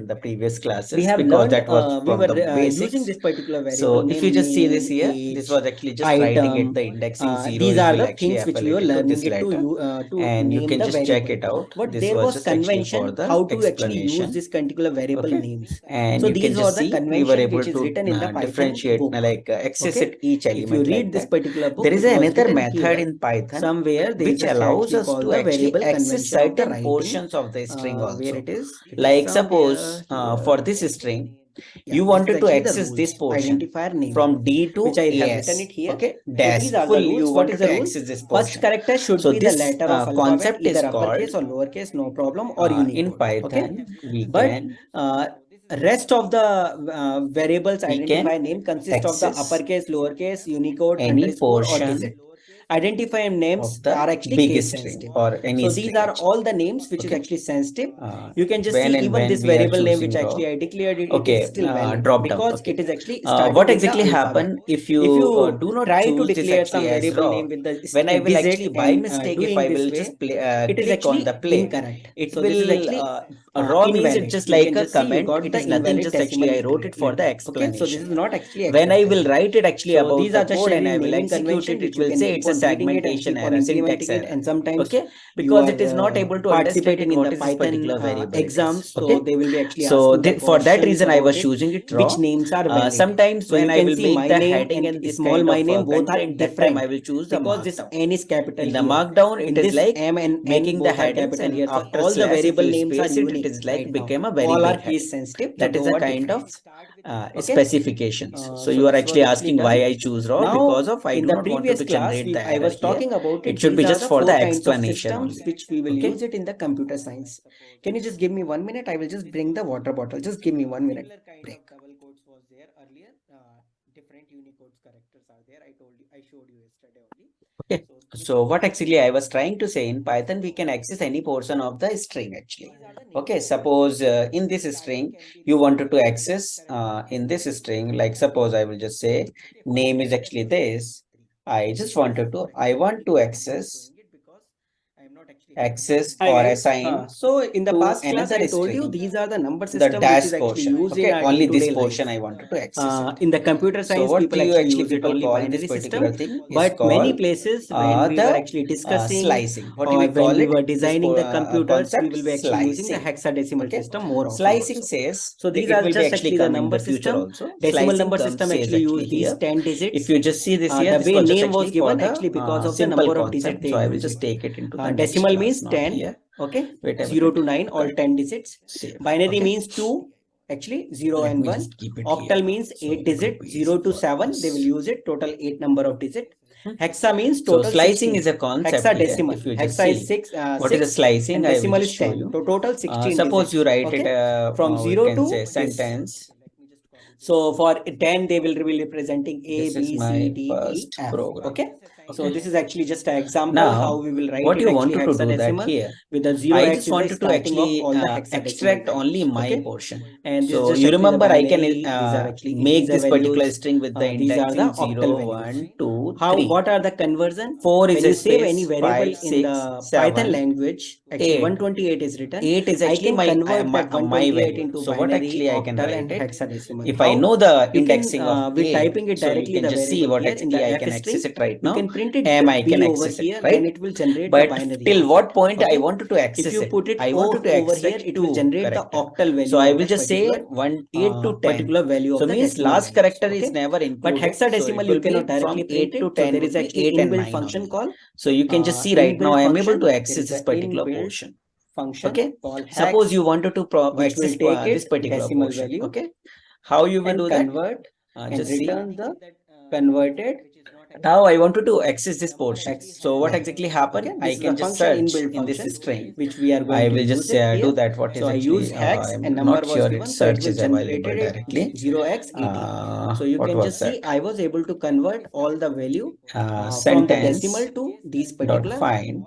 in the previous classes we have because learned that was we from were the basics. using this particular particular So variable if you name, just see name, this here, this age, was actually just writing it, item. the indexing 0 These it are will the actually things which we were appellate it to learning this it to letter, you to and you name can the just check variable. it out. But This there was was just actually for convention the how to actually use explanation. this particular variable Okay, names. and So you can these are just the see we were convention able which is to written in the Python differentiate, book. access Okay, it each if you element like read this that. particular book, There is it was another written method here in Python somewhere. There is which a allows actually us called to the actually variable access convention of the certain writing. portions of the string Where also. it is Like somewhere suppose for here. this string, Yeah, you this is wanted to actually the access this rules, portion identifier naming, from D which to I have written it AS. here. Okay, So dash these are full. the You rules. What is wanted the to rule? access this First portion. character should So be the this letter of alphabet, concept either is called uppercase or lowercase, no problem, or in Unicode. Okay, Python we but can rest of the variables we can identifier name consist of the access uppercase, lowercase, Unicode, any underscore, or portion digit. Identifier names of the are actually big case string sensitive. or any So these string are actually. all the names which is Okay, actually sensitive. uh, You can just see when and even when this we are variable name which choosing raw. actually I declared it, it is Okay, still valid drop down. because Okay, it is actually starting what with the exactly alphabet. happen if If you you do not try to choose this declare actually some as variable raw? name with the When I will digit actually by and mistake, if doing I this will way, just play, it is click on actually the play, incorrect. it So this is will actually raw means it's invalid. just You like can a just see you comment. got It the is nothing. invalid Just actually decimal I wrote it for the letter. Okay, so this explanation. is not actually When I will acceptable. write it actually So about these are the just code and I sharing will naming execute convention it, it which you will can say keep it's a on reading it and segmentation keep on error, syntax implementing it. error. And sometimes Okay, you because are it is not able to understand participating it in the what is this Python particular variable it is. exams, so Okay, they will be actually so asking the for that questions reason I about was it, choosing it which raw. names are valid. Sometimes So when you I can will see make my the name heading and and this small kind my of name both are content, that time I different will choose the because this markdown. N is capital In the here. markdown, In it is this like M and N making the both are headings, capital and here. So after all the slash, if variable you names are space it, it unique is like right now. became a very All are big case heading. sensitive, so That is a though are kind different. of Okay. specifications. So So you are this was actually actually asking why done. I choose raw, Now, because of I in do the not want to previous class, generate the I error was here. talking about It it. should These be are just the for the four kinds of explanation systems only. which we will Okay. use it in the computer science. Can you just give me 1 minute? I will just bring the water bottle. Just give me 1 minute break. Double quotes was there earlier. Different Unicodes characters are there. I told you, I showed you yesterday only. Okay. So this So is what the actually I was trying to say, in Python, we can access any portion of the string actually. Okay. Suppose in this string, you wanted to access in this string, like suppose I will just say name is actually this. I want to access Hi or guys. assign So in the to past class, I another told you string these are the number the system which is dash actually portion. used in Okay. our Only this day-to-day portion life. I wanted to access it. In the computer So science, what people you actually actually use it people only call this binary particular system. thing is But many called places when we were the actually discussing slicing. What do or we when call we it? were This designing the computers, we concept will be actually using the slicing. hexadecimal Okay, system more often slicing also. says So these it are will be just actually actually the come in number the future system. also. Decimal Slicing number comes system says actually use actually these here. 10 digits. If you just see this here, The this way was just name was actually for given the actually because of the simple number of digits concept. they So I will use just it. take it into the next Decimal class, means not 10. here. Okay. Wait a 0 to minute. 9, all 10 digits. Save. Binary Okay. means 2, actually 0 Let and me 1. just keep it here. Octal means So 8 it will digit, be 0 easy to for 7. They will us. use it, total 8 number of digit. Hmm. Hexa means So total slicing 16. is a concept here. Hexadecimal. If you just Hexa is see 6, what is the 6 slicing, and I will decimal just is show 10. you. So total 16 Suppose you digits. write it Okay. From we 0 can to say this. sentence. So for 10, they will be representing A, This is B, C, my D, E, first F. program. Okay. So Okay. this is actually just an example how Now, we will write what it you actually wanted to do that hexadecimal here, with the I 0x just is the wanted to starting of actually all the hexadecimal extract only values. my Okay. portion. And this is So just you actually the remember I can binary. These are actually make integer this particular values. string with the These are the indexing octal 0, values. 1, 2, How, 3. what are the conversion? 4 is When a you save any space, variable 5, in 6, the Python 7, language, actually 8. 128 is written. 8 is I actually can convert that my 128 value. into So what binary, actually I can octal, write and it? hexadecimal. If I How? know the You can indexing of be 8, typing it so you directly can the just see variable what here in the actually I F can access string. it right You now. can print it M I can B over access it, here, then right? it will generate the But binary till of what it. point I Okay. wanted to If access you it? put it I O wanted to over here, extract it will two generate the character. octal So value I of will that just say particular 1, 8 to 10. particular value So of the means decimal last values. character is Okay. never But included. So it hexadecimal you will cannot be from directly print 8 to it. So 10 there would is be actually 8 and inbuilt 9 function only. called So you can just see right now inbuilt I am able function. to There access is this an particular inbuilt portion. function Okay. called Suppose hex, you wanted to which will access take this it particular decimal portion. value Okay. How you will and do that? convert and Just see. return the converted Now I wanted to access this portion. hex So what value. exactly happened? Okay, I this is a can just function, search inbuilt in this function, string. which we are I going to will use just it do here. that. What is So I use actually, hex I'm and number not was sure it given, so it search will is available generated it directly. 0x18. So you What can was just see that? I was able to convert all the value from the decimal Sentence to these dot particular find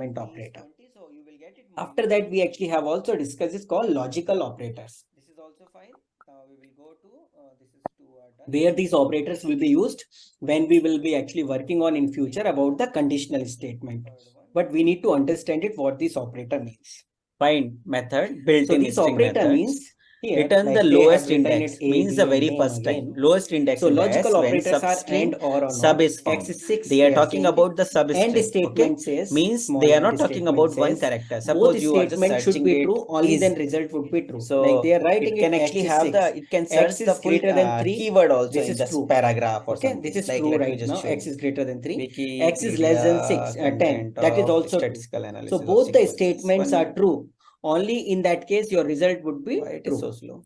assignment operator. After that, we actually have also discussed is called logical operators. This is also fine. We will go to this is two are done. Where these operators will be used when we will be actually working on in future about the conditional statement. But we need to understand it what this operator means. Find method So built-in this string operator methods. means here Return the like they have lowest written index it A, means the B, and very name first again. time. Lowest index So is logical S when operators are substring and or sub not. is found. X is 6. They are talking saying about the and substring. Okay, statement says means small they are and not talking statement about one says character. both Suppose you are just statements should searching be it true, only is. then result would be true. Like So they are writing it can it actually X is have 6. it can search X the is full greater than 3. keyword also This in is this true. paragraph or Okay, something. this is Like true let me right just now. show X you. is greater than 3. X is less than 6, Wikipedia 10. content That is of also true. statistical So analysis of both the sequences. statements 1 are minute. true. Only in that case your result would be Why it is true. so slow?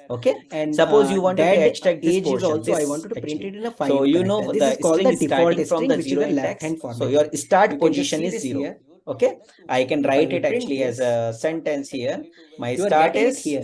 Okay, And suppose you wanted to dead extract this age is portion, also I this wanted to print actually. it in a So 5 you character. know This is the called the string default starting from string, the which is 0 a left index. hand So formatting. your start You can just position see is this 0. here. Okay, I can If I write will it print actually as this, a sentence here. My you are start getting it is here.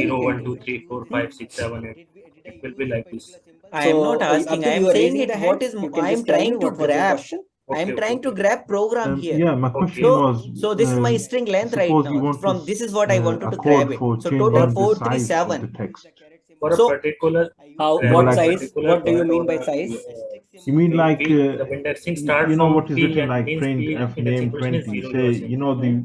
also you 0, can 1, do 2, it. 3, 4, 5, 6, 7, 8. It will be like this. I am not So, asking. I Abdul, am you are saying raising it. the What hand. is? You can I am just tell me trying to what was your grab. question. I Okay, am okay, trying to okay. grab program here. Yeah, my Okay. question So, was, so this is my string length right suppose you now. want to From this is what I wanted a to grab code it. for So total For changing the four three size of the seven. text. for a So, particular What grammar, Like, size? particular What do you word mean or by a size? you mean like, key, the indexing start you know from what is P written and like means P printf indexing name position is 20? 0, you are Say, saying. you know, the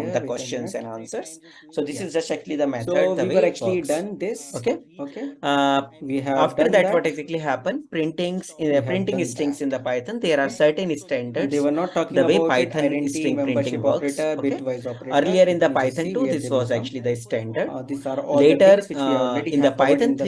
count here. the Wait a questions minute. and answers. So this Yeah. is just actually the So method, the we way were it actually works. done this. Okay. Okay. Uh, We have After done that, what that. exactly happened? We have Printing done strings that. in the Python. There are Okay. certain They standards, were not talking the way about it. Python Identity, string printing membership works. operator, Okay. bitwise operator. Earlier in Let the me just Python see 2, where this they will was come. actually the standard. These are all the Later, things which we already in the have covered Python in the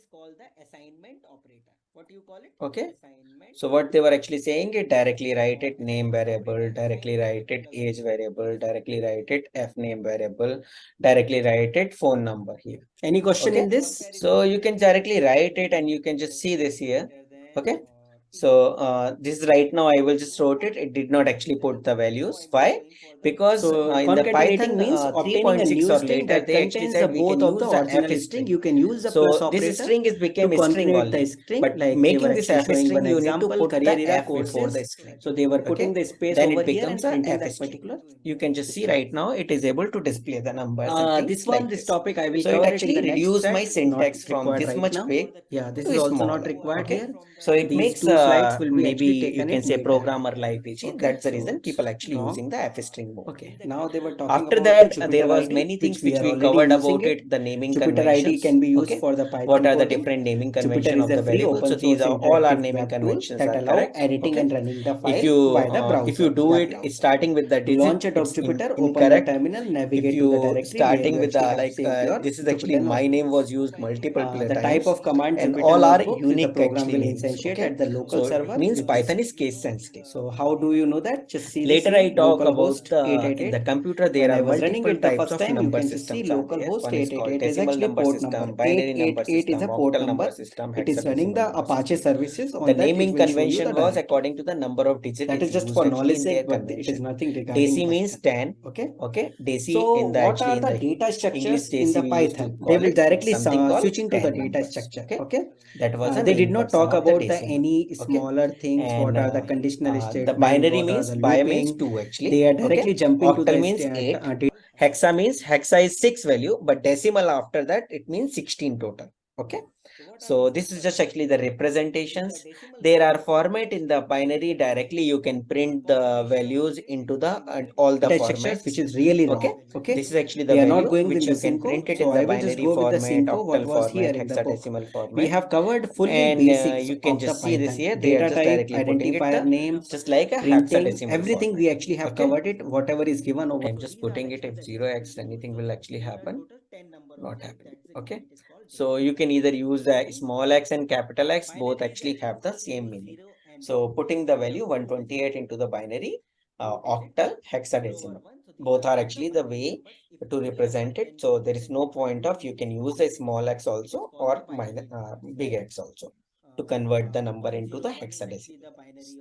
is called the assignment operator. Okay. So what they were actually saying it directly write it name variable, directly write it age variable, directly write it f name variable, directly write it phone number here. Any question Okay. in this? So you can directly write it and you can just see this here. Okay. So this right now I will just wrote it. It did not actually put the values. Why? Because So in the concatenating Python means obtaining a 3.6 new or string later, that they actually contains the said we both can of the use the original f string. string. You can use the plus So this operator string is to became a string concatenate the only. string. But Like they were making this actually f showing string, one you need to example, put career the era f before the courses. string. So they were Okay. putting the space Then over it here and becomes a printing f that string. particular. You can just see right now it is able to display the numbers and things like This this. topic I will So it cover it in actually the next reduce my set. Not syntax from required this right much now. big Yeah, this is to also not smaller. required Okay. here. So it These makes two slides will be maybe actually you taken can it say later. programmer life easy. Okay, That's the so reason it's people actually wrong. using the f string more. Okay, now they were talking After about the that, there Jupyter was ID, many which things we which are we already covered using about it. it, the naming Jupyter ID conventions. can be used Okay. for the What Python are the coding. different naming Jupyter convention is of a the free variables? So open these source are all our interactive naming web tool conventions that are allow correct. editing Okay. and running the If file you via the browser. do That it starting with the to digit, launch a it's Jupyter, open the incorrect. terminal, If navigate to the you directory where starting you with actually the have saved your this is actually Jupyter my name notebooks. was used multiple The type times of command and Jupyter all are notebook is the unique program actually will names. instantiate Okay. at the local So it server, means which is Python is case sensitive. so how do you know that? Just see this Later here, I talk about localhost the in the 888. computer there When I are was running multiple it the types first of time, you number can just see systems are there. localhost One is called 888 is decimal actually number port number. system, binary number 888 is a system, port octal number. number system, It is running hexadecimal the number Apache system. services. The On that, it naming will show you the convention was directory. according to the number of digit That is is just used for actually knowledge in their sake, but it is convention. nothing regarding Desi means Python. 10. Okay. Okay. Desi So in the what actually are in the the data English structures in Desi the we used to Python? They call will it. It's directly something called switching to the 10 data numbers. structure. Okay. Okay. That was the They did main not person talk of the about the decimal. any Okay. smaller things. And What are the conditional the statement? binary What are means the bi means looping? 2 actually. They are Okay. directly jumping to Octal the means 8. Hexa means hexa is 6 value, but decimal after that it means 16 total. Okay. So this is just actually the representations. There are format in the binary directly. You can print the values into the all the data structures, formats. which is really Okay. wrong. Okay. This is actually the We are not value going in which the you can Synco. print it So in the I will just binary go with the format, Synco, what octal was here format, in the book. hexadecimal We format. have covered fully And basics you can of the just see this Python. here. They are Data just type, directly putting it identifier name, just like a printing, hexadecimal everything format. we actually have Okay. covered it. Whatever is given over. I'm just putting it if 0x anything will actually happen. Not happening. Okay. So you can either use the small x and capital X, both actually have the same meaning. So putting the value 128 into the binary, octal, hexadecimal, both are actually the way to represent it. So there is no point of you can use a small x also or big X also to convert the number into the hexadecimal values.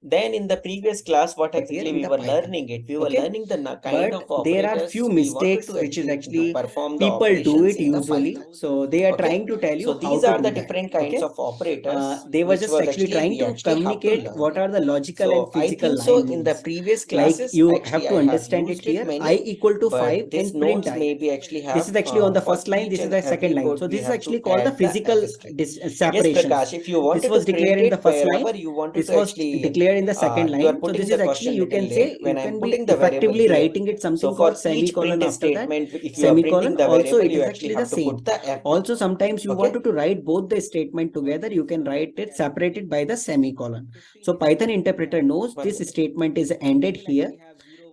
Then in the previous class, what Here exactly in we the were Python. learning it, we were Okay. learning the kind But of there are operators few we wanted mistakes to which is actually actually perform the people do operations it in the usually. Python. So they are Okay. trying to tell So you how these to are do the that. different kinds Okay. of operators, They were which just was actually actually trying we to actually have to communicate learn what it. are the logical and So I physical think so line in the means. previous Like classes, you have actually to I have understand it used it here. I many, equal to 5 but this and print notes I. maybe actually This have is actually on the for first line. each This is and the second every line. code So we this is have to actually called the add the physical F string. Yes, separations. Prakash, if you This wanted to was print declared in it the first wherever line. you wanted This to was actually, declared in the second you are line. So putting this the is actually, question you little can late say, when you I'm can be putting the variable effectively here. writing it So something for called each semicolon printf after that. statement, if you are printing Semicolon. the Also, variable, it you is actually actually the have to same. put the F. Also, sometimes you Okay. wanted to write both the statement together. You can write it separated by the semicolon. So Python interpreter knows One this minute. statement is ended here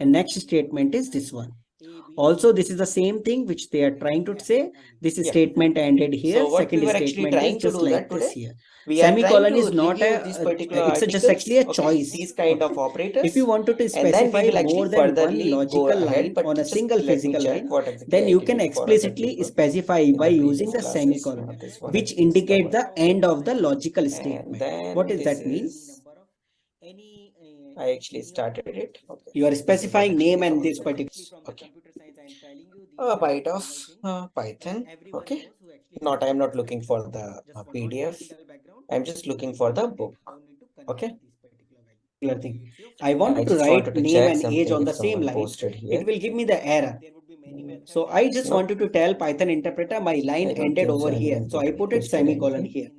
and next statement is this one. Also, this is the same thing which they are trying to say. This Yeah. statement ended here. So what we Second were actually statement is trying to just do that like this today, here. we are trying Semicolon to is not review these particular it's just actually articles, a okay, choice. these kind Okay. of If you operators, wanted to and then we specify will actually more than one furtherly go logical ahead. line But on a just single let me physical check line, what exactly then I you did can it for other explicitly people specify in by the using previous the classes. semicolon, This one which actually is indicate covered. the end of the logical And statement. What then does this that mean? is, I actually started it. Okay. You are This is what specifying actually name is and all this the particular. things. Okay. A byte of Python. Okay. I am not looking for the PDF. I'm just looking for the book. Okay. Thing. I I wanted to just write wanted to name check and age something on if the same someone line. posted It here. will give me the error. So I just Nope. wanted to tell Python interpreter my line I don't ended think so over here. anyone So I put it posted semicolon anything. here.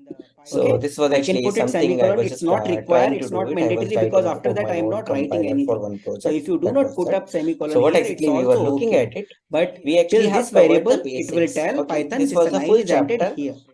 So Okay. this was I can actually put it something I semicolon. was It's just not required. trying to It's do not it. I was mandatory because writing after to that my I'm old not writing compiler for anything. one So project. if you do That not was put that. up semicolon So what here, it's exactly we were also looking okay. at it? But We actually till have this covered the variable, it will basics. tell Okay. Python This this was the line full is ended chapter. here.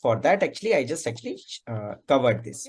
for that, actually, I just covered this.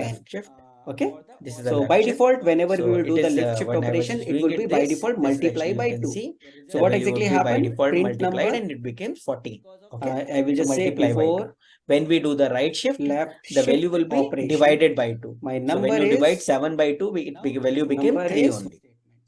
10. shift. Okay. This is the So left by shift. default, whenever we So will it do the is left shift when I was operation, just it doing will be it by this default is multiply actually you by can 2. see So the what value exactly would be by happened? default Print multiplied number. and it becomes 14. Okay. I will So just say multiply by 2. before When we do the right shift, left the value shift will be operation. divided by 2. My So when number you divide is 7 by 2, value became number 3 is only.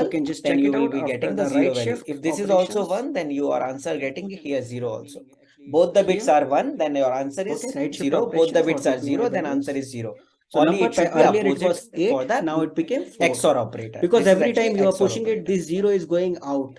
symbol, can just then check you it will out be after getting the the zero right value. shift If this is also operations. 1, then your answer getting here 0 also. Both the bits Here, are 1, then your answer is okay, right shift 0. Both the operations, bits what are will be my 0, then values? answer is 0. So Only number it should be earlier it opposite was for 8, that now it became 4. XOR operator. Because This is every actually time you are XOR pushing it, operator. this 0 is going out.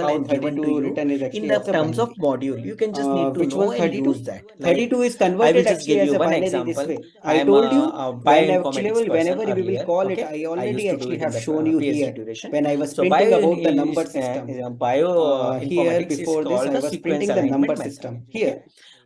available how and given to 32 you written is in actually the as a terms of binary. module. You can just need to Which know was and 32. use that. Like 32 is I will converted just actually give as you a one binary this example. way. I I am told you a when actually bioinformatics person whenever we will earlier. call it, Okay, I I already used to do actually it in have the shown you PhD here duration. when I was So printing about the number system. Here bioinformatics is before this called I the was sequence printing the number alignment method. system Okay, here.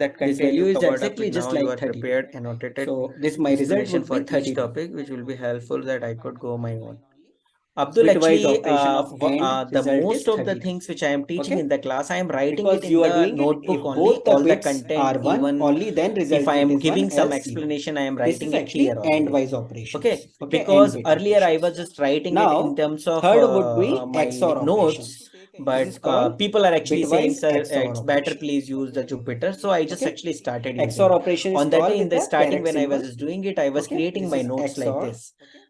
that this content value you is covered up exactly with just now, you like are 32. prepared, annotated So this my result explanation would for be each 32. topic, which will be helpful that I could go my own. Abdul, Bitwise actually, operation of AND the result is most of the 32. things which I am teaching Okay, in the class, I am writing it because in you are the doing it notebook if only. both the All the bits content, are 1, even only then if result I bit am is 1 giving some as 0. explanation, I am This writing is it here actually AND only. wise Okay, operations. Okay, AND because gate earlier I operations. was just writing it in Now terms of third would be my XOR notes, operations. This but is called people are actually saying, bitwise sir, XOR it's better, operation. please use the Jupyter. So I just Okay, actually started using XOR it. operation is On that called day in with the the starting caret when I was symbol. just doing it, I was Okay, creating this my is notes like XOR this.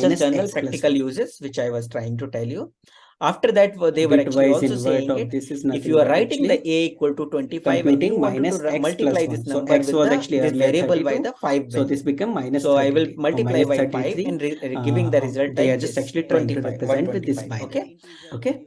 just general x plus practical 1. uses, which I was trying to tell you. After that, they were actually Bitwise also invert saying of it. this is If nothing you are but writing the actually a equal to 25 and you computing wanted minus to x multiply plus this 1. So number x with was the actually this earlier variable by 32. the 5 So this value. became minus So I will 33 or multiply minus by 5 33. and giving the result They are as just this actually trying to 25, represent with this 125. binary. Okay. Okay.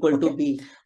equal to Okay. b.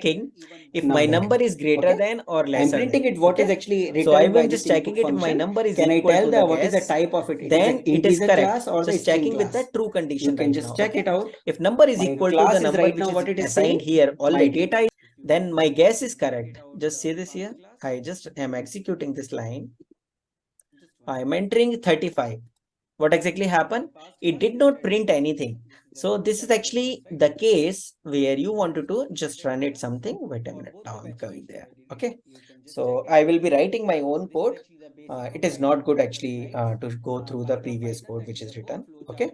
checking if Now my that, number is greater okay, than or I'm lesser printing than. it what is Okay, actually so I'm returned by just this checking input it if my function. number is Can I equal tell to the the what is the guess, type of it? It is then an it is integer correct. class or the Just string checking with the class? true You condition can right just now. check Okay, it out. if number is My equal to class the is number right which now is what it is assigned saying. here My already, then my guess is correct. Just see this here. I just am executing this line. I'm entering 35. what exactly happened? It did not print anything. So this is actually the case where you wanted to just run it something. Wait a minute, now I'm coming there. Okay, so I will be writing my own code. It is not good actually to go through the previous code which is written. Okay,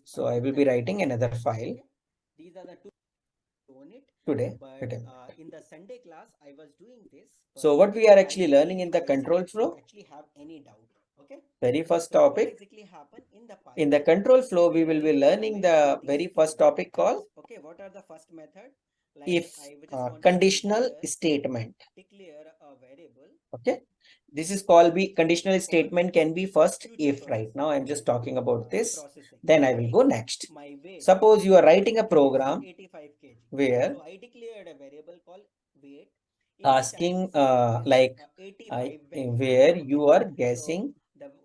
so I will be writing another file today. Wait a minute. In the Sunday class, I was doing this. So what we are actually learning in the control flow, Actually have any doubt. Okay. very first So what topic. exactly happen in the In the control flow, we will be learning the very first topic called okay, what are the first method? if I just want conditional statement. declare a variable. Okay, this is called be conditional statement can be first if. Right now I'm just talking about this, then I will go next. My weight. Suppose you are writing a program 85 kg. where So I declared a variable called weight. asking where you are guessing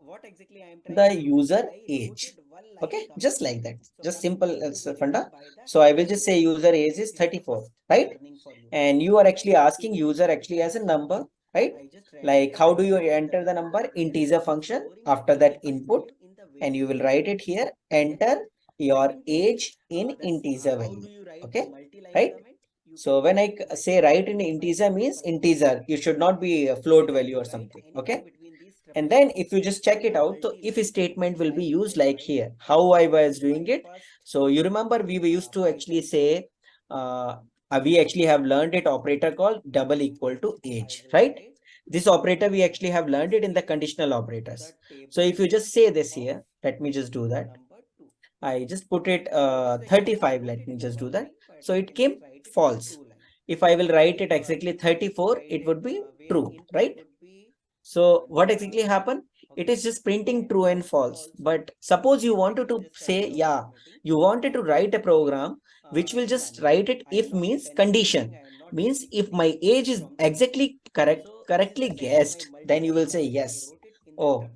What exactly I am the user age. Okay, just like that, just simple as funda. So I will just say user age is 34, right? And you are actually asking user actually as a number, right? Like how do you enter the number? Integer function after that input, and you will write it here, enter your age in integer value. Okay, right? So when I say write in integer means integer, you should not be a float value or something. Okay, and then if you just check it out, so if statement will be used like here, how I was doing it. So you remember we used to actually say, we actually have learned it operator called double equal to age, right? This operator we actually have learned it in the conditional operators. So if you just say this here, let me just do that. I just put it 35, let me just do that. So it came false. If I will write it exactly 34, it would be true, right? So what exactly happened? It is just printing true and false. But suppose you wanted to say, yeah, you wanted to write a program which will just write it if means condition. Means if my age is exactly correctly guessed, then you will say yes. Oh,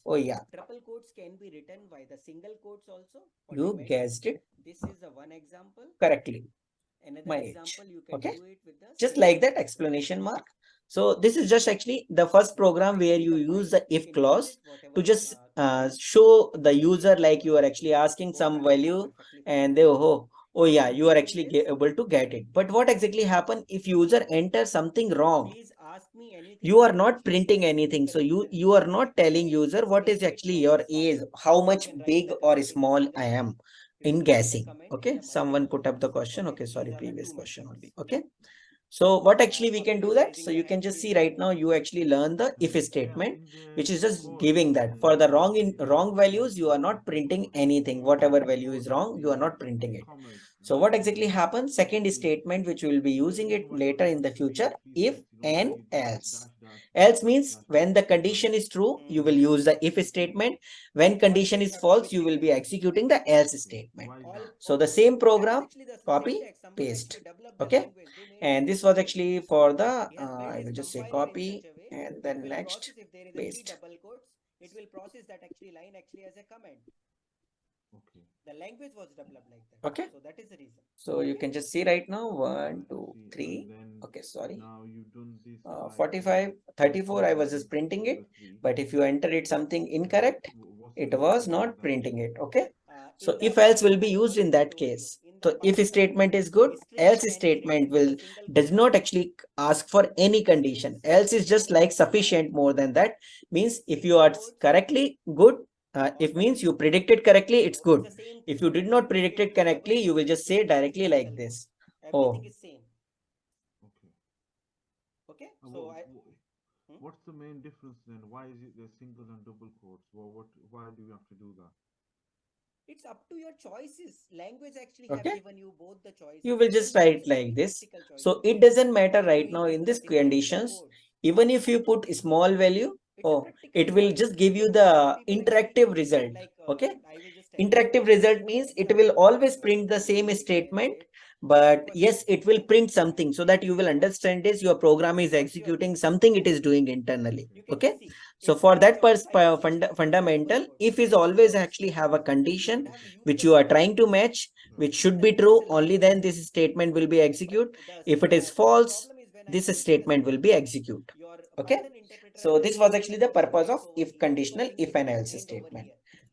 oh yeah. Triple quotes can be written by the single quotes also. You guessed it This is a one example. correctly. Another My example age. you can Okay. do it with the Just like that explanation mark. So this is just actually the first program where you use the if clause to just show the user like you are actually asking some value and they oh yeah, you are actually able to get it. But what exactly happen if user enters something wrong? Please ask me anything. You are not printing anything. So you are not telling user what is actually your age, how much big or small I am in guessing. Okay, someone put up the question. Okay, sorry, previous question only. Okay, so what actually we can do that? So you can just see right now you actually learn the if statement, which is just giving that for the wrong values, you are not printing anything. Whatever value is wrong, you are not printing it. So what exactly happens? Second statement, which we will be using it later in the future, if and else. Else means when the condition is true, you will use the if statement. When condition is false, you will be executing the else statement. So the same program, copy, paste. Okay. And this was actually for the, I will just say copy and then next paste. It will process that actually line actually as a comment. Okay. The language was developed like that. Okay. So that is the reason. So you can just see right now, Right, 1, 2, see, 3. and then Okay, sorry. now you've done this 45, 34, I was just printing it. But if you enter it something incorrect, it was not printing it. Okay. So if else will be used in that case. So if statement is good, else statement will does not actually ask for any condition. Else is just like sufficient more than that. Means if you are correctly good, if means you predicted correctly, it's good. If you did not predict it correctly, you will just say directly like this. Oh, is same. Okay. Okay. So what's the main difference then? Why is it the single and double quotes? Why do you have to do that? It's up to your choices. Language actually have okay. given you both the choices. You will just write like this. So it doesn't matter right now in this conditions. Even if you put small value, it will just give you the interactive result. Okay. Interactive result means it will always print the same statement, but yes, it will print something so that you will understand is your program is executing something it is doing internally. Okay. So for that fundamental, if is always actually have a condition which you are trying to match, which should be true, only then this statement will be execute. If it is false, this statement will be execute. Okay. So this was actually the purpose of if conditional if and else statement.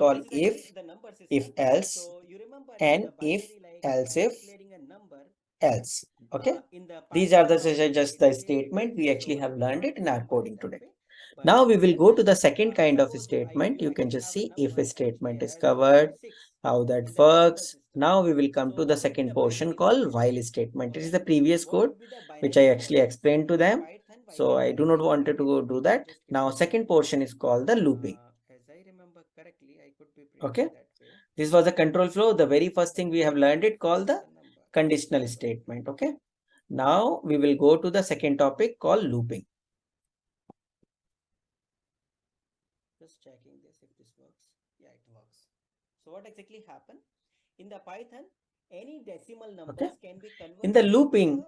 call if else, and if else if else. Okay, these are just the statement we actually have learned it in our coding today. Now we will go to the second kind of statement. You can just see if a statement is covered, how that works. Now we will come to the second portion called while statement. It is the previous code which I actually explained to them. So I do not want to do that. Now second portion is called the looping. As I remember correctly, I could be Okay. printing that way. This was the control flow. The very first thing we have learned it called the conditional statement. Okay. Now we will go to the second topic called looping. Just checking this if this works. Yeah, it works. So what exactly happened? In the Python, any decimal numbers can be converted in the looping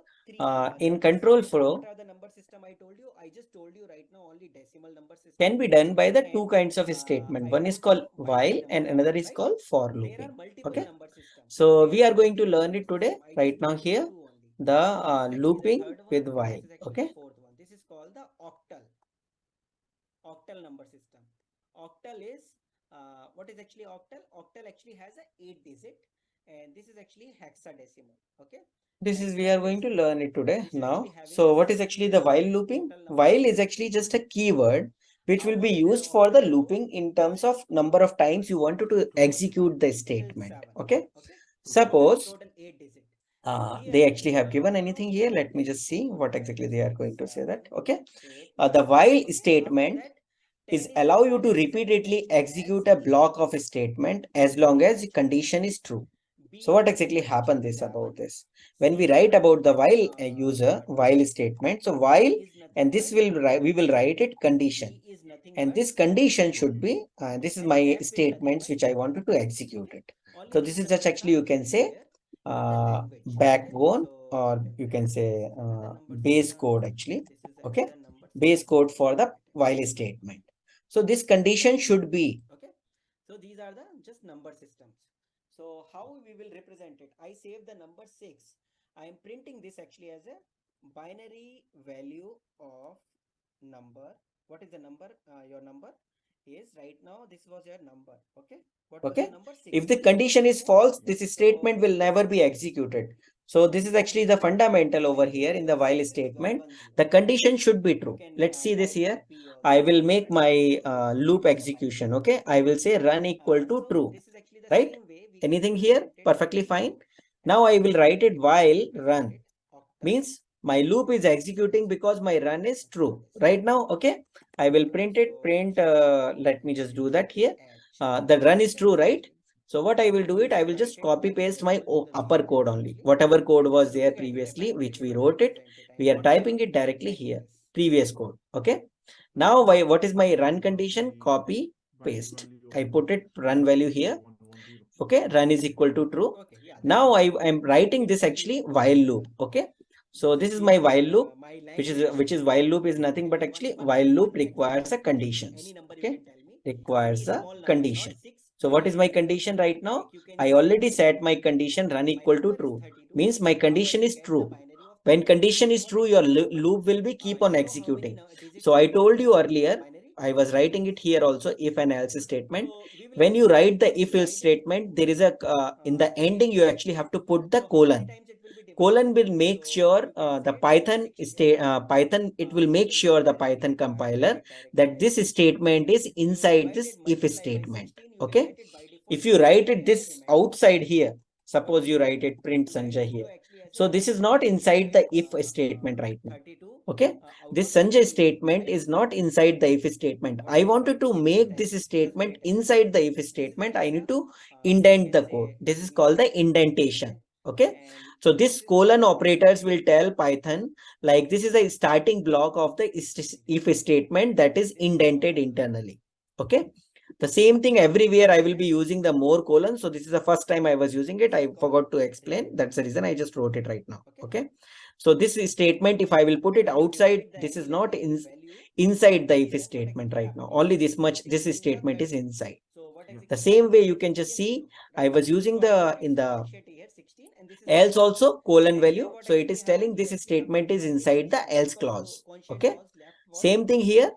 in control flow. What are the number system I told you? I just told you right now only decimal number system Can be done by the two kinds of statement. One is called while and another is called for looping. Okay. So we are going to learn it today right now here. The looping with while. Okay. This is called the octal number system. Octal is what is actually octal? Octal actually has a 8 digit and this is actually hexadecimal. Okay. This is we are going to learn it today now. So what is actually the while looping? While is actually just a keyword which will be used for the looping in terms of number of times you want to execute the statement. Okay. Suppose they actually have given anything here. Let me just see what exactly they are going to say that. Okay. The while statement is allow you to repeatedly execute a block of a statement as long as the condition is true. So what exactly happened this about this? When we write about the while user while statement, so while and this will we will write it condition, and this condition should be this is my statements which I wanted to execute it. So this is just actually you can say backbone or you can say base code actually. Okay, base code for the while statement. So this condition should be. Okay. So these are the just number systems. So how we will represent it? I save the number 6. I am printing this actually as a binary value of number. What is the number? Your number is right now. This was your number. Okay. What was Okay. the number? 6. If the condition is false, this statement will never be executed. So this is actually the fundamental over here in the while statement. The condition should be true. Let's see this here. I will make my loop execution. Okay. I will say run equal to true. Right? Anything here? Perfectly fine. Now I will write it while run. Means my loop is executing because my run is true. Right now, okay. I will print it. Let me just do that here. The run is true, right? So what I will do it, I will just copy paste my upper code only. Whatever code was there previously, which we wrote it, we are typing it directly here. Previous code. Okay. Now, what is my run condition? Copy, paste. I put it run value here. Okay. Run is equal to true. Now I am writing this actually while loop. Okay. So this is my while loop, which is while loop is nothing but actually while loop requires a conditions. Okay. Requires a condition. So what is my condition right now? I already set my condition run equal to true. Means my condition is true. When condition is true, your loop will be keep on executing. So I told you earlier, I was writing it here also if and else statement. When you write the if else statement, there is a in the ending you actually have to put the colon. Colon will make sure the Python it will make sure the Python compiler that this statement is inside this if statement. Okay. If you write it this outside here, suppose you write it print Sanjay here. So this is not inside the if statement right now. Okay. This Sanjay statement is not inside the if statement. I wanted to make this statement inside the if statement. I need to indent the code. This is called the indentation. Okay. So this colon operators will tell Python like this is a starting block of the if statement that is indented internally. Okay. The same thing everywhere I will be using the more colon. So this is the first time I was using it. I forgot to explain. That's the reason I just wrote it right now. Okay. So this statement, if I will put it outside, this is not inside the if statement right now. Only this much, this statement is inside. The same way you can just see, I was using the in the else also colon value. So it is telling this statement is inside the else clause. Okay. Same thing here.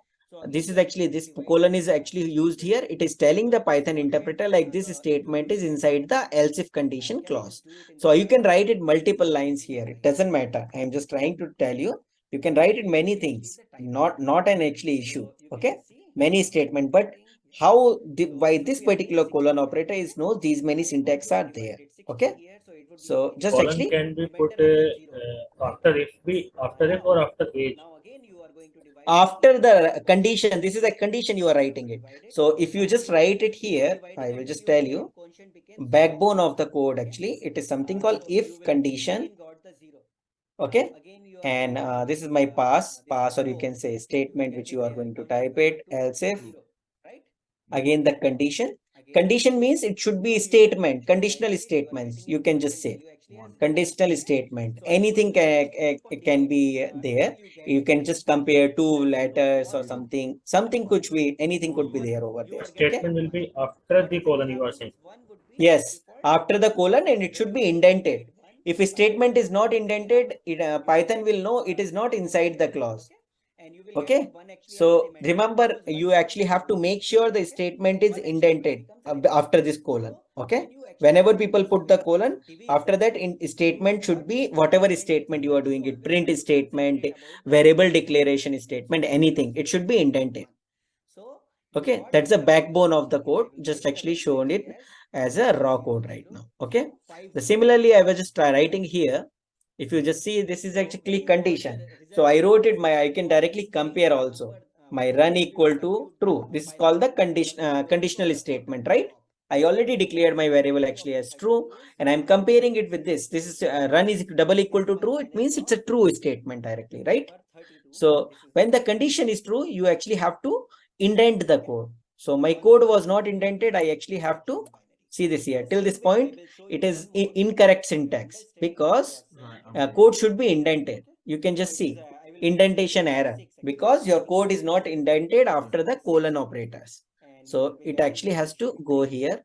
this is actually, this colon is actually used here. It is telling the Python interpreter like this statement is inside the else if condition clause. So you can write it multiple lines here. It doesn't matter. I am just trying to tell you, you can write it many things, not an actually issue. Okay, many statement, but how why this particular colon operator is knows these many syntax are there. Okay, so just Colon actually can be put after if or after age. after the condition, this is a condition you are writing it. So if you just write it here, I will just tell you backbone of the code. Actually, it is something called if condition. Okay, and this is my pass, or you can say statement which you are going to type it, else if. Again the condition means it should be statement, conditional statements, you can just say conditional statement. Anything can be there. You can just compare two letters or something could be, anything could be there over there. Okay, Statement will be after the colon, you are saying. yes, after the colon, and it should be indented. If a statement is not indented, Python will know it is not inside the clause. Okay, so remember, you actually have to make sure the statement is indented after this colon. Okay, whenever people put the colon, after that in statement should be whatever statement you are doing it, print statement, variable declaration statement, anything, it should be indented. Okay, that's the backbone of the code, just actually shown it as a raw code right now. Okay, the similarly I was just writing here. If you just see, this is actually condition. So I wrote it, I can directly compare also. My run equal to true. This is called the conditional statement, right? I already declared my variable actually as true, and I'm comparing it with this. This is run is double equal to true. It means it's a true statement directly, right? So when the condition is true, you actually have to indent the code. So my code was not indented. I actually have to see this here. Till this point, it is incorrect syntax because code should be indented. You can just see indentation error because your code is not indented after the colon operators. So it actually has to go here,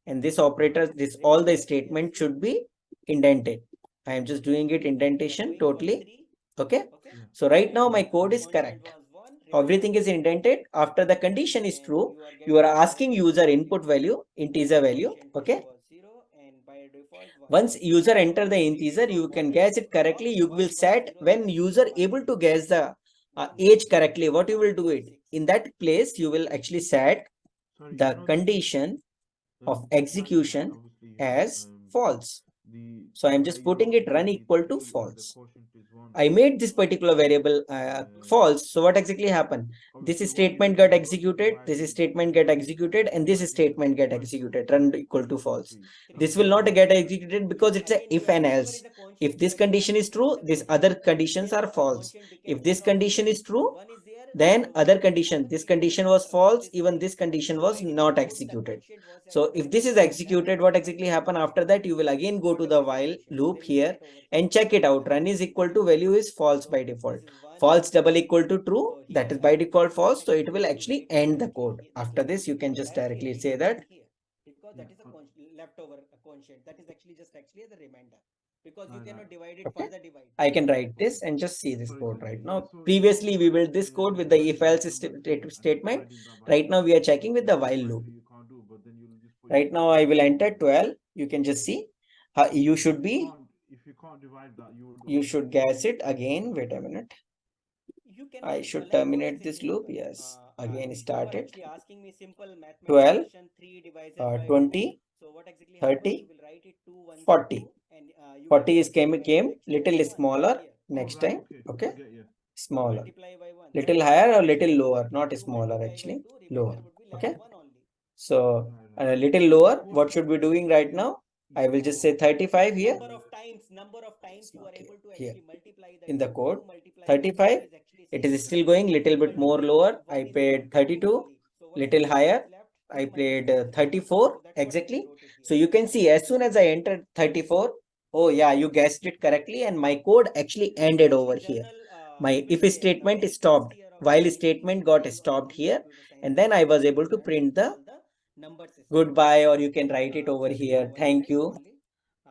and this operator, this all the statement should be indented. I am just doing it indentation totally. Okay, so right now my code is correct. Everything is indented. After the condition is true, you are asking user input value, integer value. Okay, once user enter the integer, you can guess it correctly. You will set when user able to guess the age correctly. What you will do it in that place, you will actually set Sorry, the condition of execution as false. So I'm just putting it run equal to false. I made this particular variable false. So what exactly happened? This statement got executed, this statement get executed, and this statement get executed, run equal to false. This will not get executed because it's a if and else. If this condition is true, these other conditions are false. If this condition is true, then other condition, this condition was false, even this condition was not executed. So if this is executed, what exactly happen after that? You will again go to the while loop here and check it out. Run is equal to value is false by default. False double equal to true, that is by default false. So it will actually end the code. After this, you can just directly say that leftover quotient, that is actually just actually the remainder, because you cannot divide it okay, further divide. I can write this and just see this code right now. Previously, we built this code with the if else statement. Right now, we are checking with the while loop. Right now, I will enter 12. You can just see. You should be. If you can't divide that, You should guess it again. Wait a minute. You can I should like, terminate this loop. Yes. Again, start you are it. actually asking me simple 12, mathematical 3 divided by 20, 2. So what exactly 30, happen? You will write it 2 1 40. 2, and you 40 can is came multiply by little actually by 1 smaller here. next time. Okay. get you. Smaller. Multiply by 1. Little That higher or means little actually lower, not 2 smaller multiply by actually. 2, Lower. remainder would be Okay. left 1 only. So a little lower. What should we doing right now? I will just say 35 here. Number of times you are Okay, able to here actually multiply the in the 2 code multiply by 35. 2 is actually It same. is still going little bit more lower. I paid 32, little higher. I played 34 exactly. So you can see as soon as I entered 34, oh yeah, you guessed it correctly, and my code actually ended over here. My if statement is stopped, while statement got stopped here, and then I was able to print the goodbye, or you can write it over here. Thank you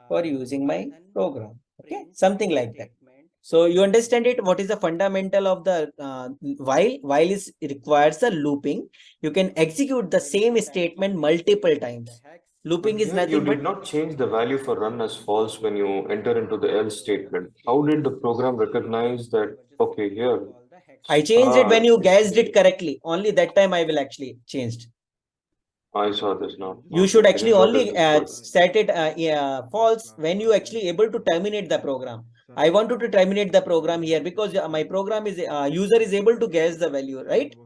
for using my program. Okay, something like that. So you understand it? What is the fundamental of the while? While is requires a looping. You can execute the same statement multiple times. But Looping is here you nothing did but not change the value for run as false when you enter into the else statement. How did the program recognize that, okay, here? I changed it Ah, when you it's guessed it correctly. Only that time I will actually changed. I saw this now. You Okay, should I actually didn't notice only this, but set it false when you actually able to terminate the program. I wanted to terminate the program here because my program is user is able to guess the value, right?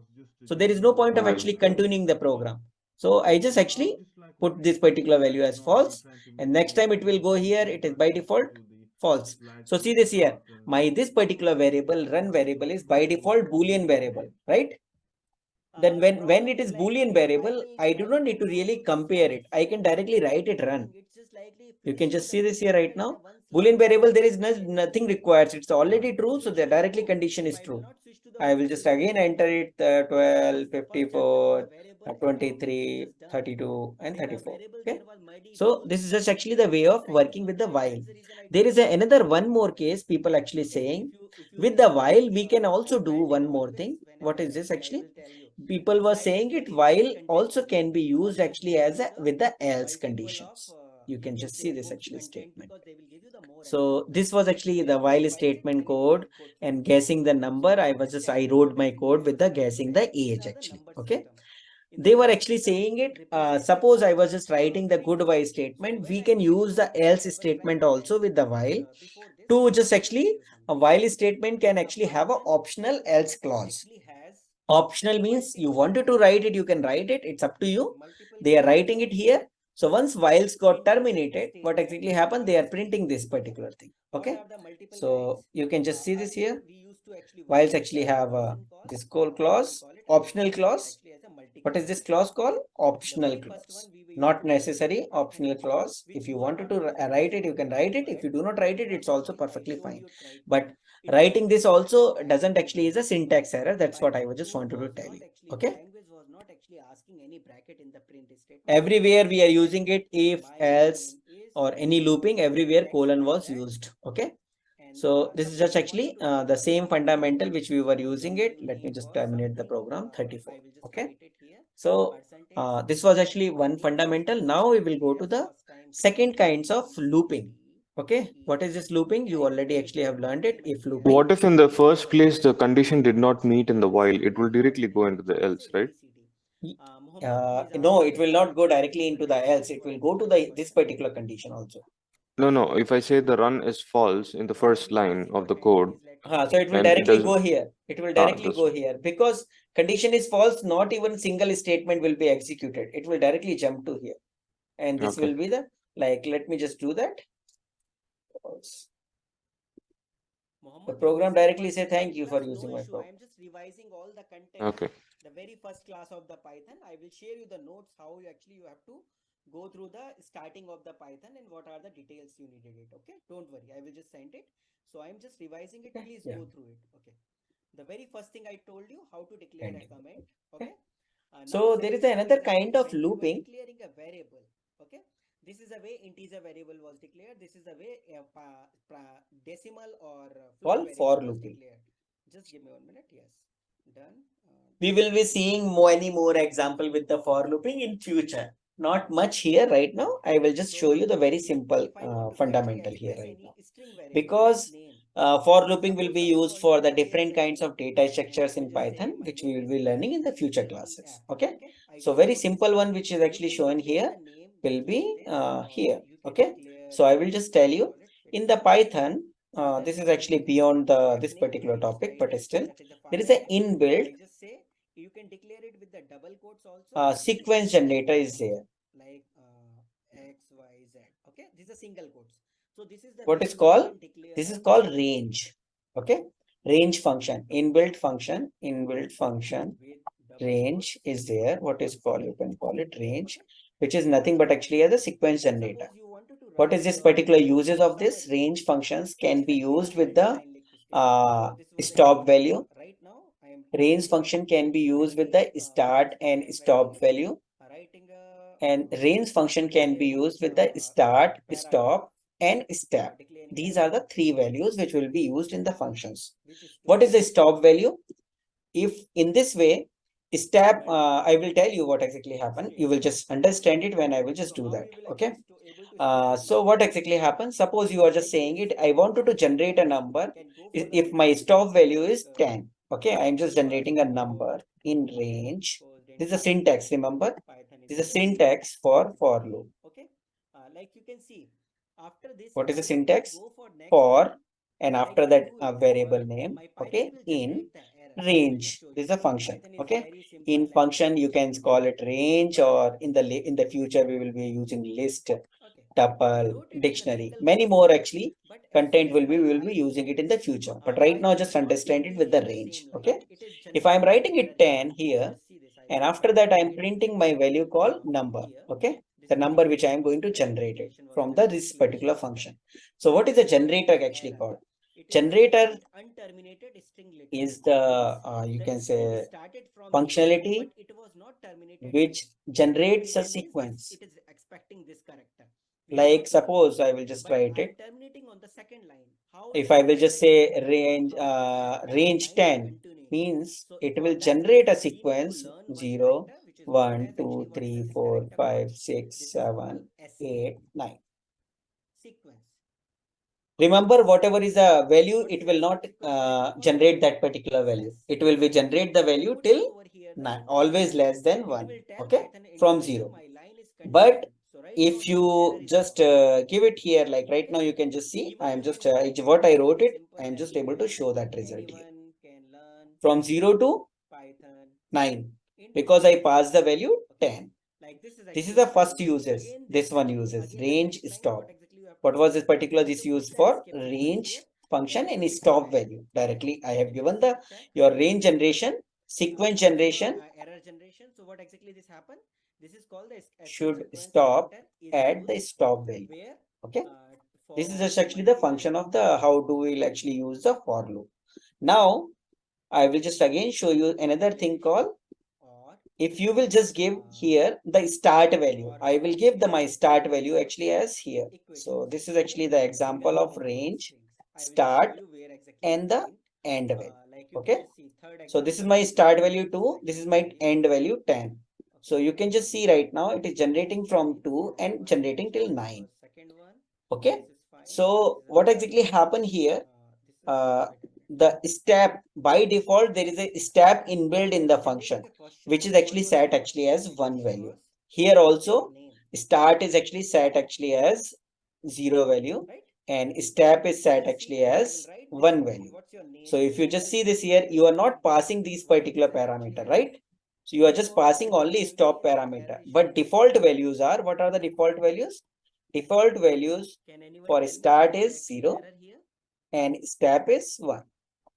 So there is no point of I actually continuing the program. So I just actually put this particular value as false, and next time it will go here. It is by default false. So see this here. My this particular variable run variable is by default Boolean variable, right? Then when it is Boolean variable, I do not need to really compare it. I can directly write it run. You can just see this here right now. Boolean variable, there is nothing required. It's already true, so the directly condition is true. I will just again enter it 12, 54, 23, 32, and 34. Okay. So this is just actually the way of working with the while. There is another one more case people actually saying with the while we can also do one more thing. What is this actually? People were saying it while also can be used actually as a with the else conditions. You can just see this actually statement. So this was actually the while statement code and guessing the number. I wrote my code with the guessing the age actually. Okay. They were actually saying it. Suppose I was just writing the good while statement. We can use the else statement also with the while to just actually a while statement can actually have a optional else clause. Optional means you wanted to write it, you can write it. It's up to you. They are writing it here. So once whiles got terminated, what exactly happened? They are printing this particular thing. Okay. So you can just see this here. Whiles actually have this call clause, optional clause. What is this clause called? Optional clause. Not necessary, optional clause. If you wanted to write it, you can write it. If you do not write it, it's also perfectly fine. But writing this also doesn't actually is a syntax error. That's what I was just wanted to tell you. Okay. Everywhere we are using it, if, else, or any looping, everywhere colon was used. Okay. So this is just actually the same fundamental which we were using it. Let me just terminate the program 34. Okay. So this was actually one fundamental. Now we will go to the second kinds of looping. Okay. What is this looping? You already actually have learned it. If so looping. what if in the first place the condition did not meet in the while? It will directly go into the else, right? No, it will not go directly into the else. It will go to the this particular condition also. No, no. If I say the run is false in the first line of the code, So it will and it directly doesn't. go here. It will directly This go here because condition is false. Not even single statement will be executed. It will directly jump to here, and this okay. will be the like. Let me just do that. The program directly say thank you for using my program. Okay. The very first class of the Python. I will share you the notes how you have to go through the starting of the Python and what are the details you needed it. Okay, don't worry, I will just send it. So I'm just revising it. Please Yeah. go through it. Okay. The very first thing I told you how to declare a Ending. comment. Okay. Okay. Now So there is second thing another is that kind of when you are looping declaring a variable. Okay. This is the way integer variable was declared. This is the way decimal or float called for variable was looping. declared. Just give me 1 minute. Yes. Done. We will be seeing many more example with the for looping in future. Not much here right now. I will just show you the very simple fundamental here right now. Because for looping will be used for the different kinds of data structures in Python, which we will be learning in the future classes. Okay. So very simple one, which is actually shown here, will be here. Okay. So I will just tell you in the Python, this is actually beyond this particular topic, but still there is an inbuilt you can declare it with the double quotes also. sequence generator is there. Like X, Y, Z. Okay, this is a single quotes. So this is the What way is you called? can declare. This is called range. Okay, range function, inbuilt function, range is there. What is called? You can call it range, which is nothing but actually as a sequence generator. What is this particular uses of this? Range functions can be used with the stop value. Right now, I am Range function can be used with the start and stop value. writing And range function can be used with the start, stop, and step. These are the three values which will be used in the functions. What is the stop value? If in this way, step, I will tell you what exactly happened. You will just understand it when I will just do that. Okay. So what exactly happens? Suppose you are just saying it. I wanted to generate a number. If my stop value is 10. Okay. I'm just generating a number in range. This is a syntax. Remember, this is a syntax for loop. What is the syntax? For, and after that a variable name. Okay. In range, this is a function. Okay. In function you can call it range, or in the future we will be using list, tuple, dictionary, many more actually content we will be using it in the future, but right now just understand it with the range. Okay. If I'm writing it 10 here, and after that I'm printing my value called number. Okay. The number which I am going to generate it from this particular function. So what is the generator actually called? Generator is the you can say functionality which generates a sequence. Like suppose I will just write it. If I will just say range 10 means it will generate a sequence 0, 1, 2, 3, 4, 5, 6, 7, 8, 9. Remember, whatever is the value, it will not generate that particular value. It will be generate the value till 9, always less than 1. Okay, from 0. But if you just give it here, like right now, you can just see, I am just what I wrote it, I am just able to show that result here from 0 to 9 because I passed the value 10. This is the first uses. This one uses range stop. What was this particular this used for? Range function and stop value. Directly I have given the your range generation, sequence generation should stop at the stop value. Okay. This is just actually the function of the how do we actually use the for loop. Now I will just again show you another thing called, if you will just give here the start value, I will give my start value actually as here. So this is actually the example of range, start, and the end value. Okay. So this is my start value 2. This is my end value 10. So you can just see right now it is generating from 2 and generating till 9. Okay. So what exactly happened here? The step by default, there is a step inbuilt in the function, which is actually set actually as one value. Here also, start is actually set actually as 0 value, and step is set actually as 1 value. So if you just see this here, you are not passing these particular parameter, right? So you are just passing only stop parameter, but default values are, what are the default values? Default values for start is 0 and step is 1.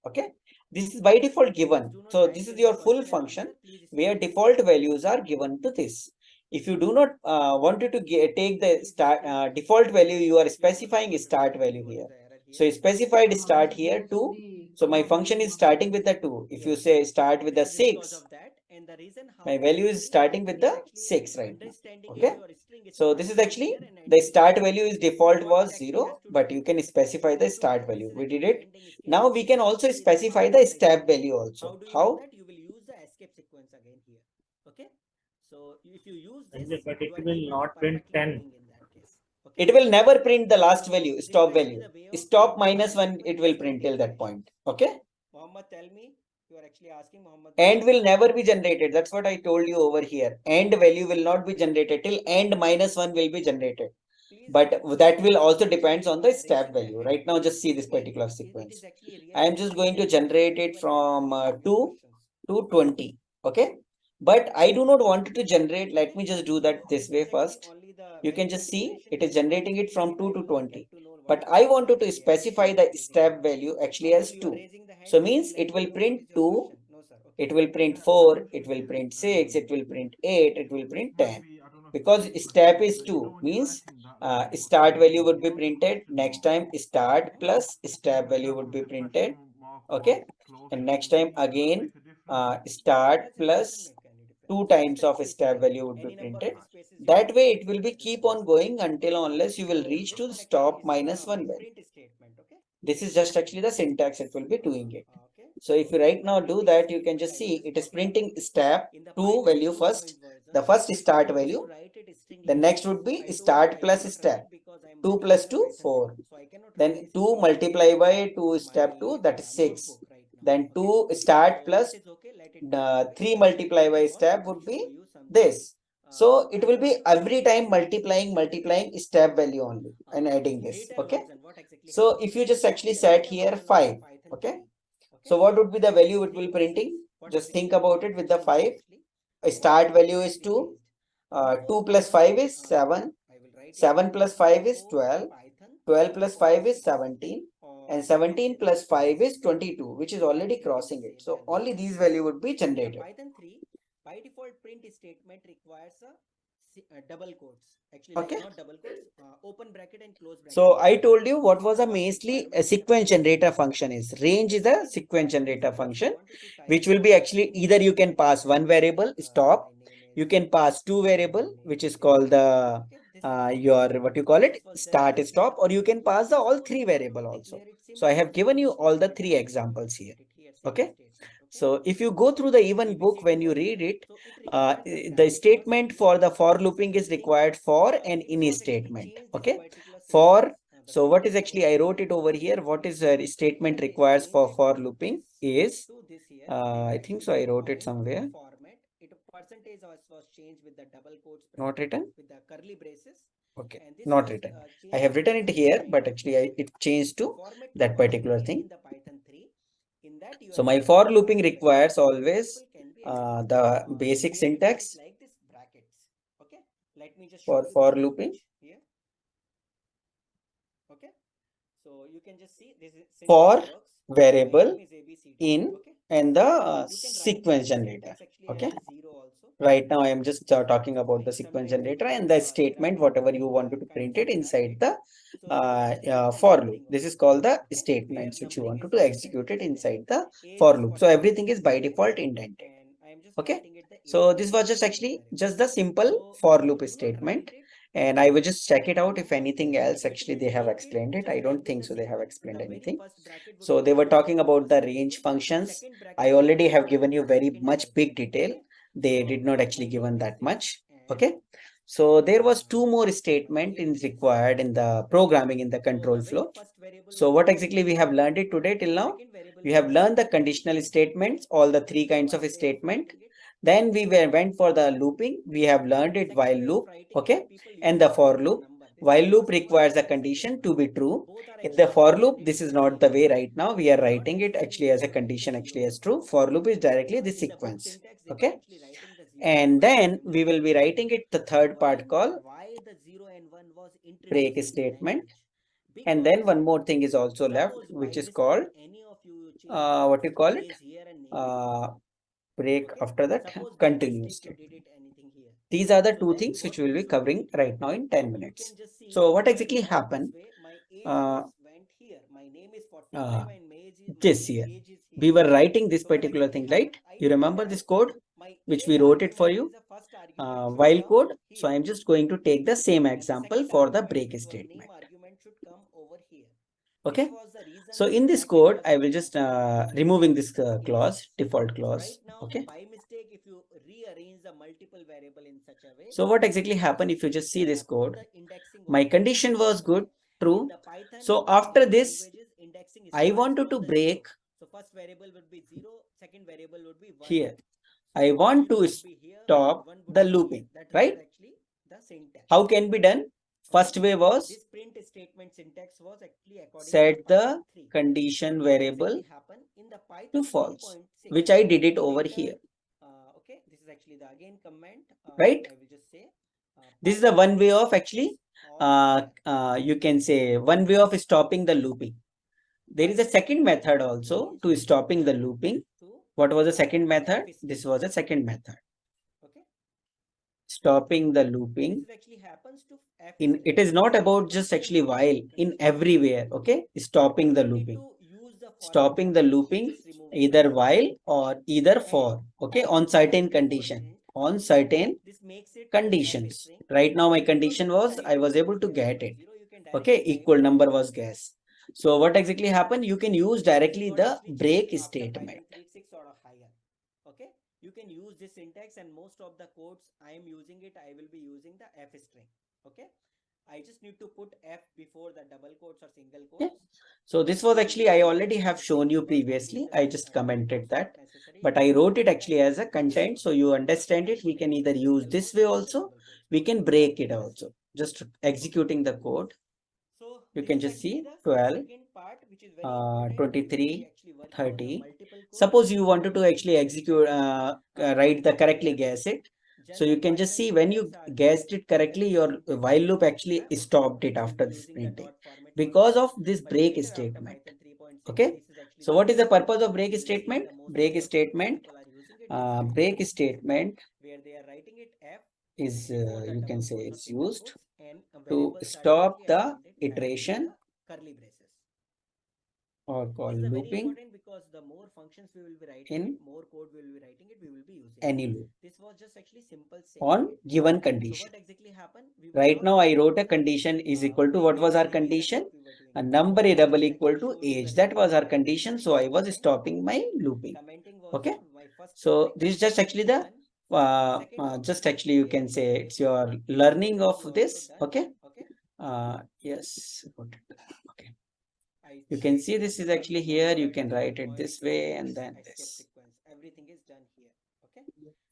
Okay, this is by default given. So this is your full function where default values are given to this. If you do not wanted to take the start default value, you are specifying start value here. So specified start here 2. So my function is starting with the 2. If you say start with the 6, my value is starting with the 6 right now. Okay. So this is actually the start value is default was 0, but you can specify the start value. We did it. Now we can also specify the step value also. How? But it will not print 10. It will never print the last value, stop value. Stop minus 1, it will print till that point. Okay. End will never be generated. That's what I told you over here. End value will not be generated till end minus 1 will be generated. But that will also depends on the step value. Right now, just see this particular sequence. I am just going to generate it from 2 to 20. Okay. But I do not want it to generate. Let me just do that this way first. You can just see it is generating it from 2 to 20. But I wanted to specify the step value actually as 2. So means it will print 2, it will print 4, it will print 6, it will print 8, it will print 10. Because step is 2 means start value would be printed. Next time start plus step value would be printed. Okay. And next time again start plus 2 times of step value would be printed. That way it will be keep on going until unless you will reach to stop -1 value. This is just actually the syntax it will be doing it. So if you right now do that, you can just see it is printing step 2 value first, the first start value. The next would be start plus step. 2 plus 2, 4. Then 2 multiply by 2 step 2, that is 6. Then 2 start plus 3 multiply by step would be this. So it will be every time multiplying step value only and adding this. Okay. So if you just actually set here 5. Okay. So what would be the value it will printing? Just think about it with the 5. A start value is 2. 2 plus 5 is 7. 7 plus 5 is 12. 12 plus 5 is 17. And 17 plus 5 is 22, which is already crossing it. So only these value would be generated. By default, print statement requires a double quotes. Actually, Okay. like not double quotes, open bracket and close bracket. So I told you what was a mainly a sequence generator function is. Range is a sequence generator function, which will be actually either you can pass one variable stop, you can pass two variable, which is called the your what you call it start stop, or you can pass the all three variable also. So I have given you all the three examples here. Okay. So if you go through the even book, when you read it, the statement for the for looping is required for an in statement. Okay. For, so what is actually, I wrote it over here. What is a statement requires for looping is, I think so I wrote it somewhere. Percentage was changed with the double quotes Not written. with the curly braces. Okay, not written. I have written it here, but actually it changed to that particular thing. In the Python 3, in that so my for looping requires always the basic syntax like this brackets. Okay, let me just for looping here. Okay, so you can just see this is for variable in and the sequence generator. Okay, right now I am just talking about the sequence generator and the statement whatever you wanted to print it inside the for loop. This is called the statements which you wanted to execute it inside the for loop. So everything is by default indented. Okay, so this was just actually just the simple for loop statement, and I will just check it out if anything else actually they have explained it. I don't think so they have explained anything. So they were talking about the range functions. I already have given you very much big detail. They did not actually given that much. Okay, so there was two more statement is required in the programming in the control flow. So what exactly we have learned it today till now? We have learned the conditional statements, all the three kinds of statement. Then we went for the looping. We have learned it while loop, okay, and the for loop. While loop requires a condition to be true. In the for loop, this is not the way right now. We are writing it actually as a condition actually as true. For loop is directly the sequence, okay. And then we will be writing it the third part called break statement. And then one more thing is also left, which is called what you call it break after that continue statement. These are the two things which we will be covering right now in 10 minutes. So what exactly happened this year? We were writing this particular thing, right? You remember this code which we wrote it for you, while code. So I'm just going to take the same example for the break statement. Okay, so in this code I will just removing this clause, default clause. Okay, by mistake if you rearrange the multiple variable in such a way, so what exactly happened? If you just see this code, my condition was good, true. So after this I wanted to break. So first variable would be 0, second variable would be 1. Here I want to stop the looping, right? The syntax. How can be done? First way was this print statement syntax was actually according set to the condition variable in the Python to false, which I did it over here. Okay, this is actually the again command, right? I will just say this is the one way of actually you can say one way of stopping the looping. There is a second method also to stopping the looping. What was the second method? This was a second method. Okay, stopping the looping. this actually happens to In it is not about just actually while, in everywhere. Okay, stopping the looping. Stopping the looping either while or either for, okay, on certain condition. on certain conditions. Right now my condition was I was able to get it. Okay, equal number was guess. So what exactly happened? You can use directly the break statement. Okay, you can use this syntax, and most of the codes I am using it, I will be using the f string. Okay, I just need to put f before the double quotes or single quotes. Yeah. So this was actually, I already have shown you previously. I just commented that, but I wrote it actually as a content. So you understand it. We can either use this way also. We can break it also. Just executing the code. So You this can is just actually see the 12, second part, which is very important. 23, We actually work on the 30. multiple codes. Suppose you wanted to actually execute, write the correctly guess it. So you can just see when you guessed it correctly, your while loop actually stopped it after this printing because of this break statement. Okay. So what is the purpose of break statement? Break statement, break statement where they are writing it f is, you can say it's used and to variables are stop directly the assigned it iteration curly braces. or This called is very looping important because the more functions we will be writing in it, more code we will be writing it, we will be using any it. loop This was just actually simple saying on it. given So condition. what exactly happened? We were Right not now I using wrote a the, condition is equal to, what was our ABCD that condition? what we were doing A it. number I is double just equal actually to showed you age. the That was our statement. condition. So I was stopping my looping. Commenting was Okay. my first So string. this is just actually the Second just option actually you where can we say were it's doing your it, learning that of is also this. done. Okay. Okay. Yes. Okay. I You can changed see this is actually the here. You number, can write it point, this way and age, then escape this. sequence. Everything is done here. Okay.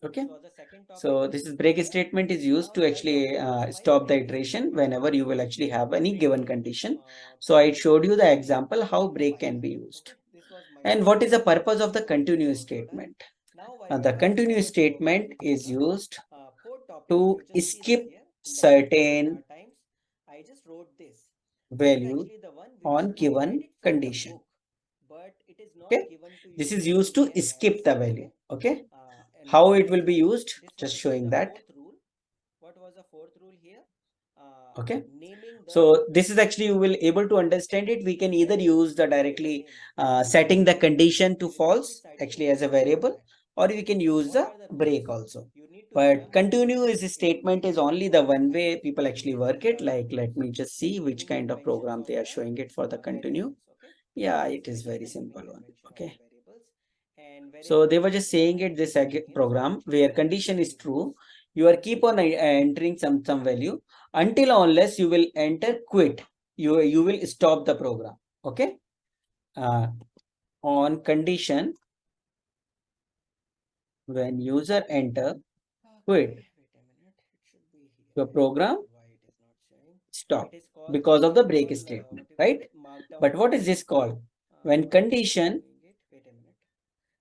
Okay. This was the second topic. So this is break statement is used to actually stop the iteration whenever you will actually have any given condition. So I showed you the example how break can be used. This was my And what is the purpose of the continuous statement? now while The continuous statement is used fourth topic, to you just see this skip here in the certain times I just wrote this. value The one which on I given made it for the condition. book, but it is not Okay, given to this you is used to here skip as, the value. Okay, and how what it was will be the- used? this was Just actually showing the that. fourth rule. What was the fourth rule here? Okay, Naming the so this is actually you will able to understand it. We can either use the directly setting the condition to false actually as a variable, or we can use the break also. But continuous statement is only the one way people actually work it. Like, let me just see which kind of program they are showing it for the continue. Yeah, it is very simple one. Okay. So they were just saying it this program where condition is true. You are keep on entering some value until unless you will enter quit. You will stop the program. Okay. On condition when user enter quit, your program stop because of the break statement, right? But what is this called? When condition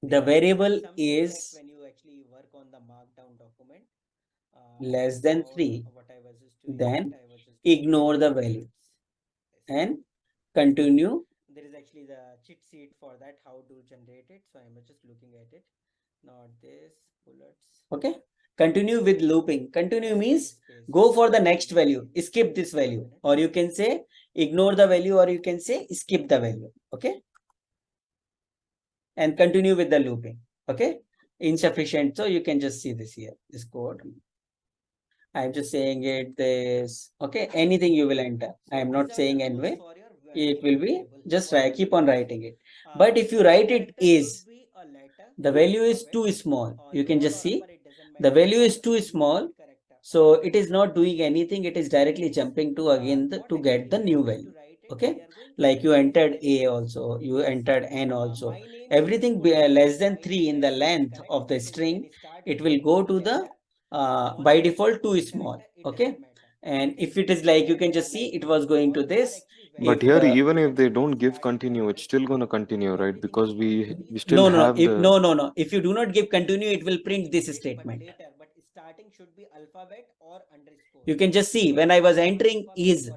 the variable is when you actually work on the markdown document less than 3, what I was just doing then it, I was just doing ignore the value and continue. There is actually the cheat sheet for that, how to generate it. So I'm just looking at it, not this bullets. Okay, continue with looping. Continue means go for the next value, skip this value, or you can say ignore the value, or you can say skip the value. Okay, and continue with the looping. Okay, insufficient, so you can just see this here, this code. I'm just saying it this. Okay, anything you will enter. I am not saying anyway. It will be just keep on writing it. But if you write it is, the value is too small. You can just see the value is too small. So it is not doing anything. It is directly jumping to again to get the new value. Okay, like you entered A also, you entered N also. Everything less than 3 in the length of the string, it will go to the by default too small. Okay, and if it is like you can just see it was going to this. But If here, even if they don't give continue, it's still gonna continue, right? Because we still no no no have if the no no no if you do not give continue, it will print this statement. But starting should be alphabet or underscore. You can just see when I was entering is,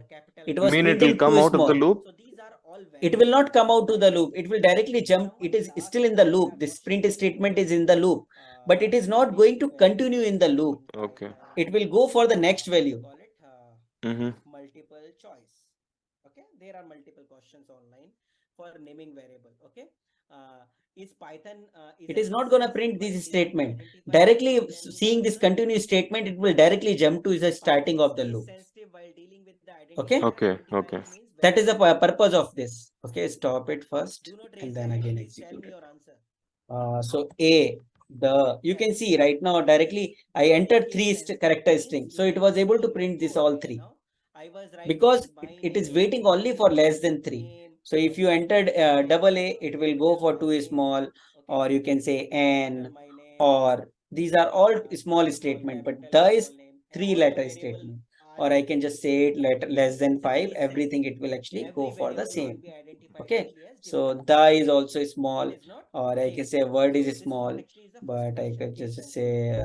it was mean it will printing come too out of the small. loop. So these are all It will not come out to the loop. It will directly jump. It is still in the loop. This print statement is in the loop, but it is not going to continue in the loop. Okay. It will go for the next value. Call it Mm-hmm. multiple choice. Okay, there are multiple questions online for naming variable. Okay, It is not going to print this statement. Directly seeing this continuous statement, it will directly jump to the starting of the loop. Okay. Okay, okay. That is the purpose of this. Okay, stop it first and then again execute it. So A, you can see right now directly I entered three character string. So it was able to print this all three because it is waiting only for less than 3. So if you entered double A, it will go for 2 small, or you can say N, or these are all small statement, but the is 3-letter statement. Or I can just say it less than 5, everything it will actually go for the same. Okay, so the is also small, or I can say word is small, but I could just say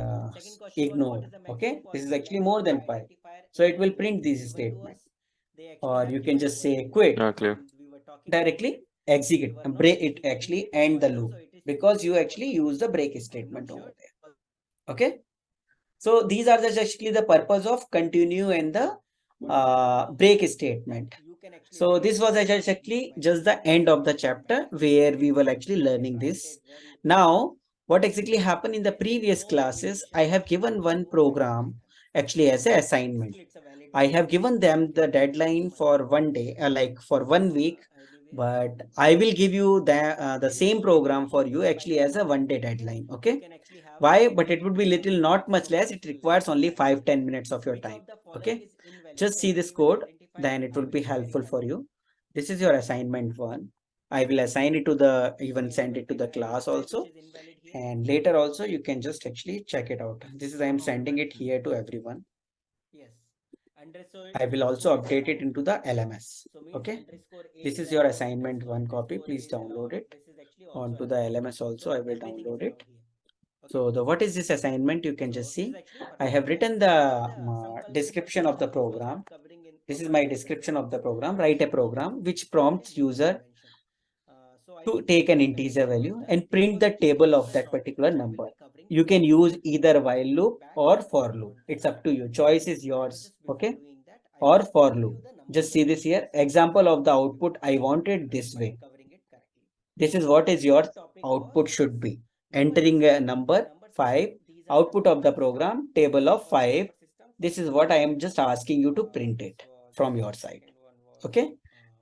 ignore. Okay, this is actually more than 5. So it will print this statement, or you can just say quit, Clear. directly execute and break it, actually end the loop, because you actually use the break statement over there. Okay, so these are actually the purpose of continue and the break statement. So this was actually just the end of the chapter where we were actually learning this. Now, what exactly happened in the previous classes, I have given one program actually as an assignment. I have given them the deadline for one day, like for 1 week, but I will give you the same program for you actually as a 1 day deadline. Okay. Why? But it would be little, not much less. It requires only 5-10 minutes of your time. Okay. Just see this code, then it will be helpful for you. This is your assignment one. I will assign it to the, even send it to the class also. And later also you can just actually check it out. This is, I am sending it here to everyone. I will also update it into the LMS. Okay. This is your assignment one copy. Please download it onto the LMS also. I will download it. So the what is this assignment? You can just see. I have written the description of the program. This is my description of the program. Write a program which prompts user to take an integer value and print the table of that particular number. You can use either while loop or for loop. It's up to you. Choice is yours. Okay. Or for loop. Just see this here. Example of the output. I want it this way. This is what is your output should be. Entering a number 5, output of the program, table of 5. This is what I am just asking you to print it from your side. Okay.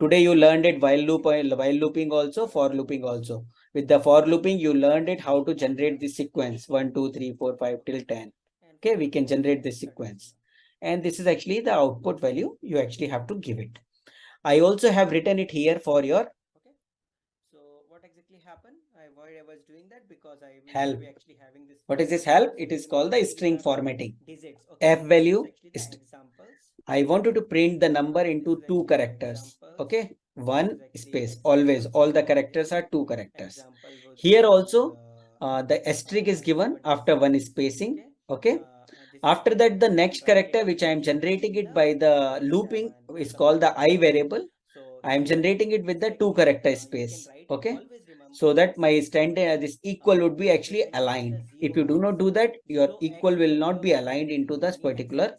Today you learned it while looping also, for looping also. With the for looping, you learned it how to generate the sequence 1, 2, 3, 4, 5 till 10. Okay, we can generate this sequence. And this is actually the output value you actually have to give it. I also have written it here for your help. What is this help? It is called the string formatting. F value is, I want you to print the number into 2 characters. Okay, 1 space, always all the characters are 2 characters. Here also the asterisk is given after 1 spacing. Okay, after that the next character which I am generating it by the looping is called the I variable. I am generating it with the 2 character space. Okay, so that my standard this equal would be actually aligned. If you do not do that, your equal will not be aligned into this particular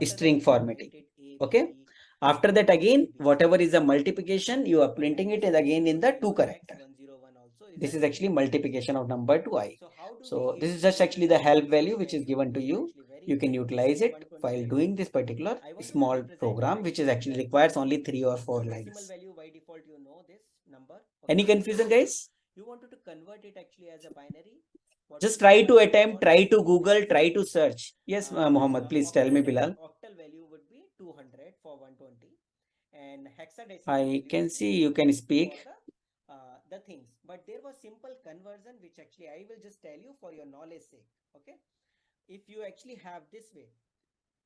string formatting. Okay, after that again whatever is the multiplication, you are printing it again in the 2 character. This is actually multiplication of number to I. So this is just actually the help value which is given to you. You can utilize it while doing this particular small program, which is actually requires only 3 or 4 lines. Any confusion, guys? Just try to attempt, try to Google, try to search. Yes, Mohammed, please tell me, Bilal. I can see you can speak.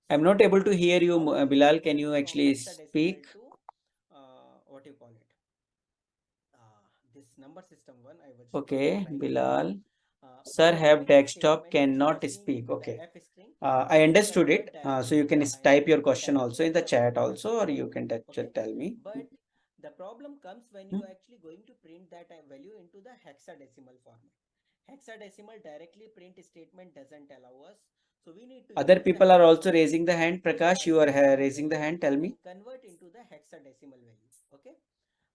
I'm not able to hear you, Bilal. Can you actually speak? Okay, Bilal. Sir, have desktop cannot speak. Okay. I understood it. So you can type your question also in the chat also, or you can tell me. Hmm? Other people are also raising the hand. Prakash, you are raising the hand. Tell me.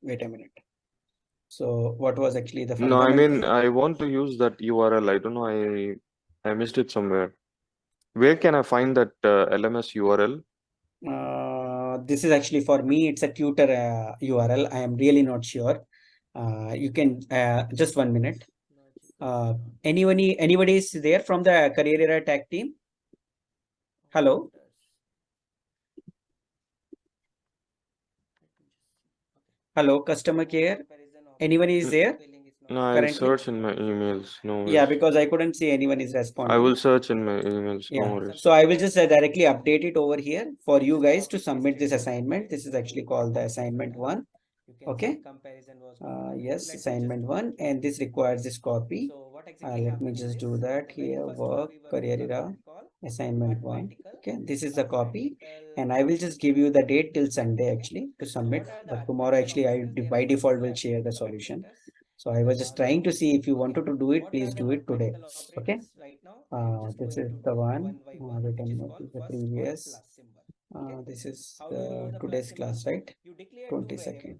wait a minute. So what was actually the No, I mean, fundamental? I want to use that URL. I don't know, I missed it somewhere. Where can I find that LMS URL? this is actually for me, it's a tutor URL. I am really not sure. You can just 1 minute. Anybody is there from the career era tech team? Hello. Hello, customer care. Anyone is there No, I'll currently? search in my emails. No Yeah, worries. because I couldn't see anyone is I responding. will search in my emails. No Yeah, worries. so I will just directly update it over here for you guys to submit this assignment. This is actually called the assignment 1. Okay. Yes, assignment 1, and this requires this copy. Let me just do that here. Work, career era, assignment 1. Okay, this is the copy, and I will just give you the date till Sunday actually to submit. But tomorrow actually I by default will share the solution. So I was just trying to see if you wanted to do it, please do it today. Okay. This is the one. Wait a minute, this is the previous. This is the today's class, right? 22nd.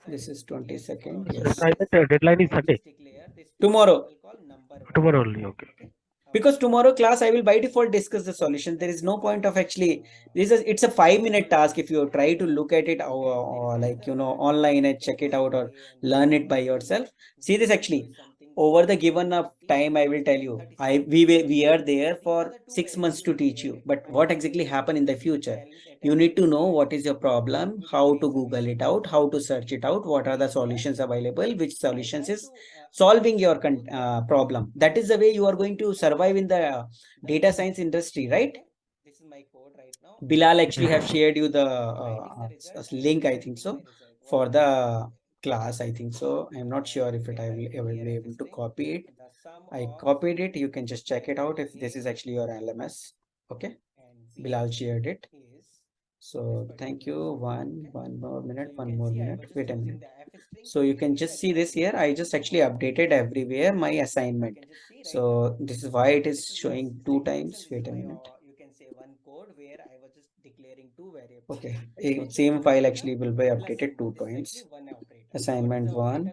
This is 22nd. So Yes. assignment deadline is Sunday. Tomorrow. Tomorrow only. Okay. Because tomorrow class I will by default discuss the solution. There is no point of actually it's a 5-minute task. If you try to look at it or like online and check it out or learn it by yourself. See this actually over the given of time, I will tell you, we are there for 6 months to teach you, but what exactly happen in the future? You need to know what is your problem, how to Google it out, how to search it out, what are the solutions available, which solutions is solving your problem. That is the way you are going to survive in the data science industry, right? Bilal actually have shared you the link, I think so, for the class, I think so. I'm not sure if I will ever be able to copy it. I copied it. You can just check it out if this is actually your LMS. Okay. Bilal shared it. So thank you. One more minute. Wait a minute. So you can just see this here. I just actually updated everywhere my assignment. So this is why it is showing 2 times. Wait a minute. Okay, same file actually will be updated 2 times. Assignment 1,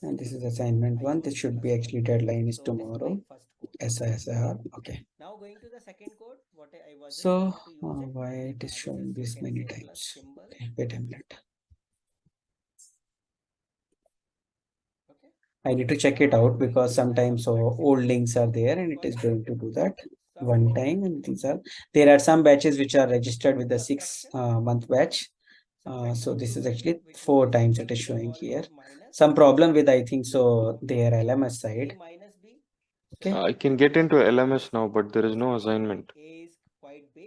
and this is assignment 1. This should be actually deadline is tomorrow. SISR. Okay. So why it is showing this many times? Okay, wait a minute. I need to check it out because sometimes old links are there and it is going to do that one time. And there are some batches which are registered with the 6-month batch. So this is actually 4 times it is showing here. Some problem with, I think so, their LMS side. Okay. I can get into LMS now, but there is no assignment.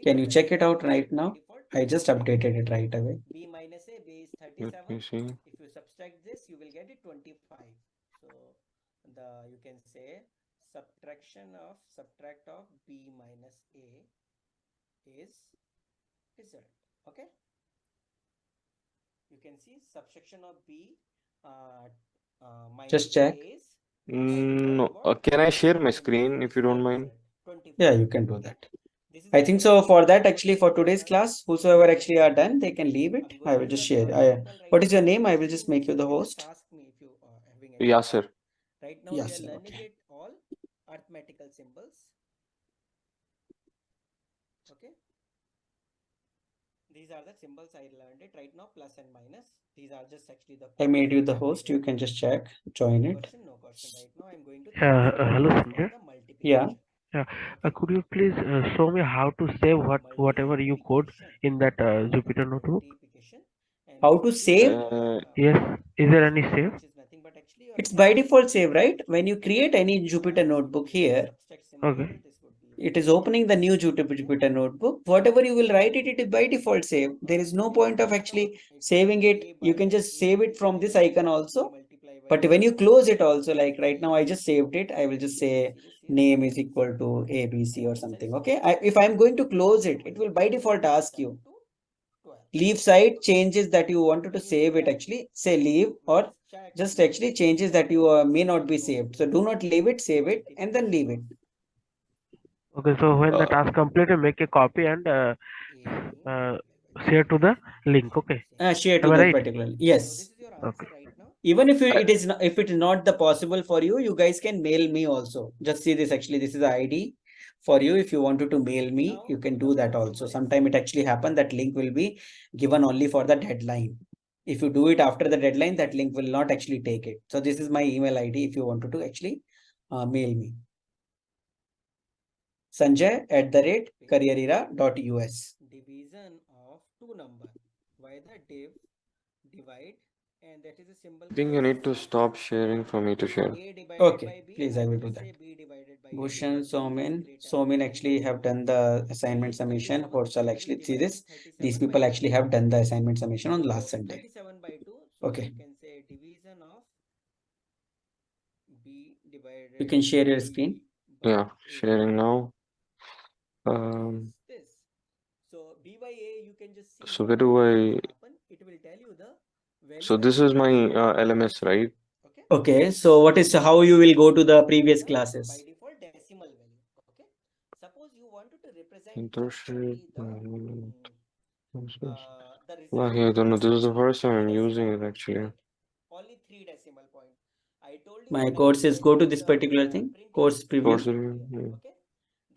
Can you check it out right now? I just updated it right away. Let me see. If you subtract this, you will get it 25. So you can say subtract of b minus a is result. Okay. You can see subtraction of b minus Just check. a is No, can I share my screen if you don't mind? Yeah, you can do that. I think so. For that, actually, for today's class, whosoever actually are done, they can leave it. I will just share. What is your name? I will just make you the host. Yasser. Right now, Yes, we are learning okay. it all arithmetical symbols. Okay. These are the symbols I learned it right now, plus and minus. These are just actually the. I made you the host. You can just check, join it. No question. Right now, I'm going to. Hello, Sanjay. Yeah. Yeah. Could you please show me how to save whatever you code in that Jupyter notebook? How to save? Yes. Is there any save? It's by default save, right? When you create any Jupyter notebook here, Okay. it is opening the new Jupyter notebook. Whatever you will write it, it is by default save. There is no point of actually saving it. You can just save it from this icon also. But when you close it also, like right now, I just saved it. I will just say name is equal to ABC or something. Okay. If I'm going to close it, it will by default ask you. Leave site changes that you wanted to save it, actually say leave, or just actually changes that you may not be saved. So do not leave it, save it, and then leave it. Okay. So when the task completed, make a copy and share to the link. Okay. Share to Am I that right? particular. Yes. Okay. Even if it is not, if it is not the possible for you, you guys can mail me also. Just see this, actually this is the ID for you. If you wanted to mail me, Now, you can now do that let's also. see. Sometime it actually happen that link will be given only for the deadline. If you do it after the deadline, that link will not actually take it. So this is my email ID if you wanted to actually mail me. sanjay@careerera.us. Division of two number. Why the divide, and that is a symbol I think you called need to decimal. stop sharing for me to share. A divided Okay, by B, please, I I will will do just that. say B divided by A Bhushan, because B is Somin. greater. Somin B actually equals have to done the B assignment is summation. 37. Horsal I will actually see divide this. this These 37 by people 2. actually have done the assignment summation on last So Sunday. 37 by 2. So Okay, you can say division of B you divided can share your B screen. by Yeah, A sharing now. is Um, this. So B by A, you can just see so where what do exactly I? happen. It will tell you the So value this actually is as my zero. LMS, right? Okay. Okay, so what is how you will go to the This will be previous the by classes? default decimal value. Okay. Suppose you wanted to represent just Internship. only the result Wallahi, I with don't know. just This is the only first time three I'm using decimal it points, actually. right? Only three decimal point. I told you My what I will course is tell go you to in this the particular thing, printing course Course preview. review. here. Yeah. Okay.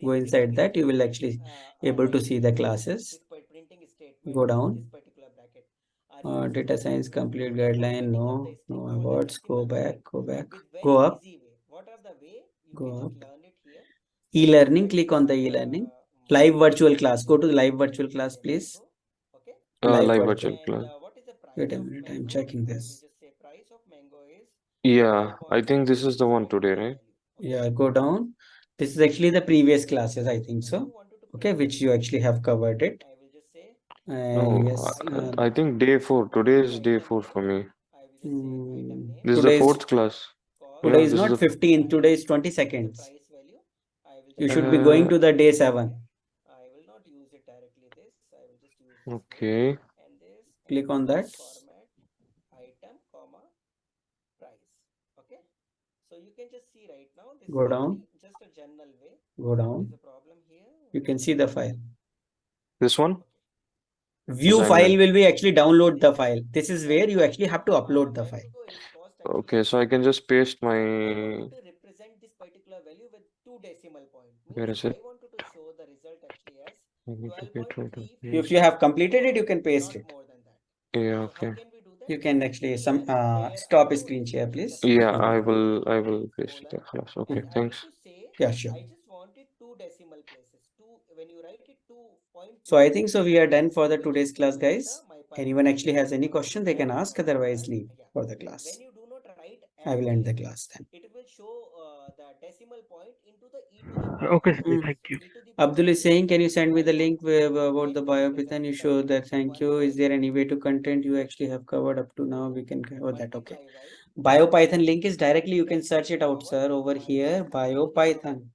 Go This inside printing that, you will statement actually are able to like see the this. classes. This printing Go statement in this down. particular bracket. Are you using Data the science decimal complete point for guideline. printing of No, the string no or the awards. Go decimal back, point go back, with go very up, easy way? What are the way? You can go just up. learn it here. Suppose E-learning, I click on the start e-learning. my Live virtual course class. Go to the live with virtual class, say please. mango. Okay. Live Live virtual. virtual And class. what is the Wait price a of minute, I'm mango? checking I will this. just say price of mango is Yeah, I think 12.7. this is This the is one today, particular right? value. Okay. Yeah, go down. This is actually the previous classes, I think When so. you wanted to Okay, print which this you actually value, have covered it. I will just say No, Yes. item I think day 4. what Today is the is day item 4 name? for me. I will just say item name This is the Today is fourth class. today Yeah, is this is not the 15th. Today price. is 20 What is the seconds. price value? I will You just should say be going uh, to the day okay. 7. I will not use it directly this. I will just use this way okay. and this Click and on this that. format item comma price. Okay. So you can just see right now this is Go down. actually just a general way. Go What is down. the problem here? You can see the file. This one? Okay. View file Assignment. will be actually download the This file. This is where you actually have 12.2 to upload the file. mango is cost Okay, actually so I can 7. just paste But I my. wanted to represent this particular value with two decimal point. Where Means is it? I wanted to show the result actually as I need to get rid of If these. 12.34, you have completed it, you can paste not it. more than that. Yeah, So how okay. can we do that? You can actually Here where I stop do screen is share, in the please. Yeah, printing I statement will. I will paste it. colon, Yeah, خلاص. and Okay, Mm. I need thanks. to say Yeah, sure. I just wanted two decimal places. Two when you write it So I 2.2, think so we are done for you the will today's just give class, me the guys. my Anyone percentage actually value has any question, they can ask, otherwise leave yeah. for the When class. you do not write I f will end here, the class then. it will show the decimal point into the e to the power. Okay, Sami, Mm. thank So you. e to the power Abdul is means saying, can you send me I the want link about the n to biopithan? represent You show 10. that. Thank 1 you. Is plus there any way to content you actually have covered up to 2 now? We can cover that. Okay. multiply by BioPython link is directly, you can 10 to search the it out, power sir, over minus here, e to the power BioPython,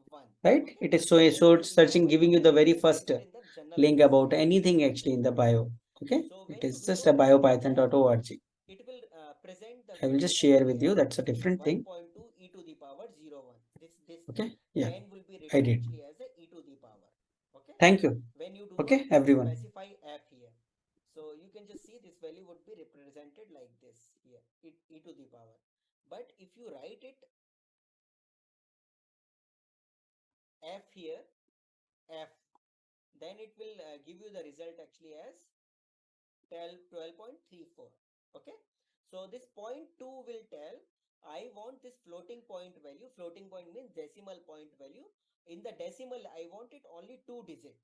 1. right? Okay. It is so If I searching, want to giving you the very represent first it in the general link case, about like this, anything actually in the bio. Okay. so It when you is do just a not write f, biopython.org. it will present the I will value just share actually with you. as That's a different thing. 1.2 e to the power 01. This Okay. Yeah, 10 will be I written did. actually as a e to the power. Okay. Thank you. When you do not Okay, everyone. specify f here, so you can just see this value would be represented like this here, e to the power. But if you write it f here, f, then it will give you the result actually as 12.34. Okay. So this point 2 will tell I want this floating point value. Floating point means decimal point value. In the decimal I want it only 2 digit.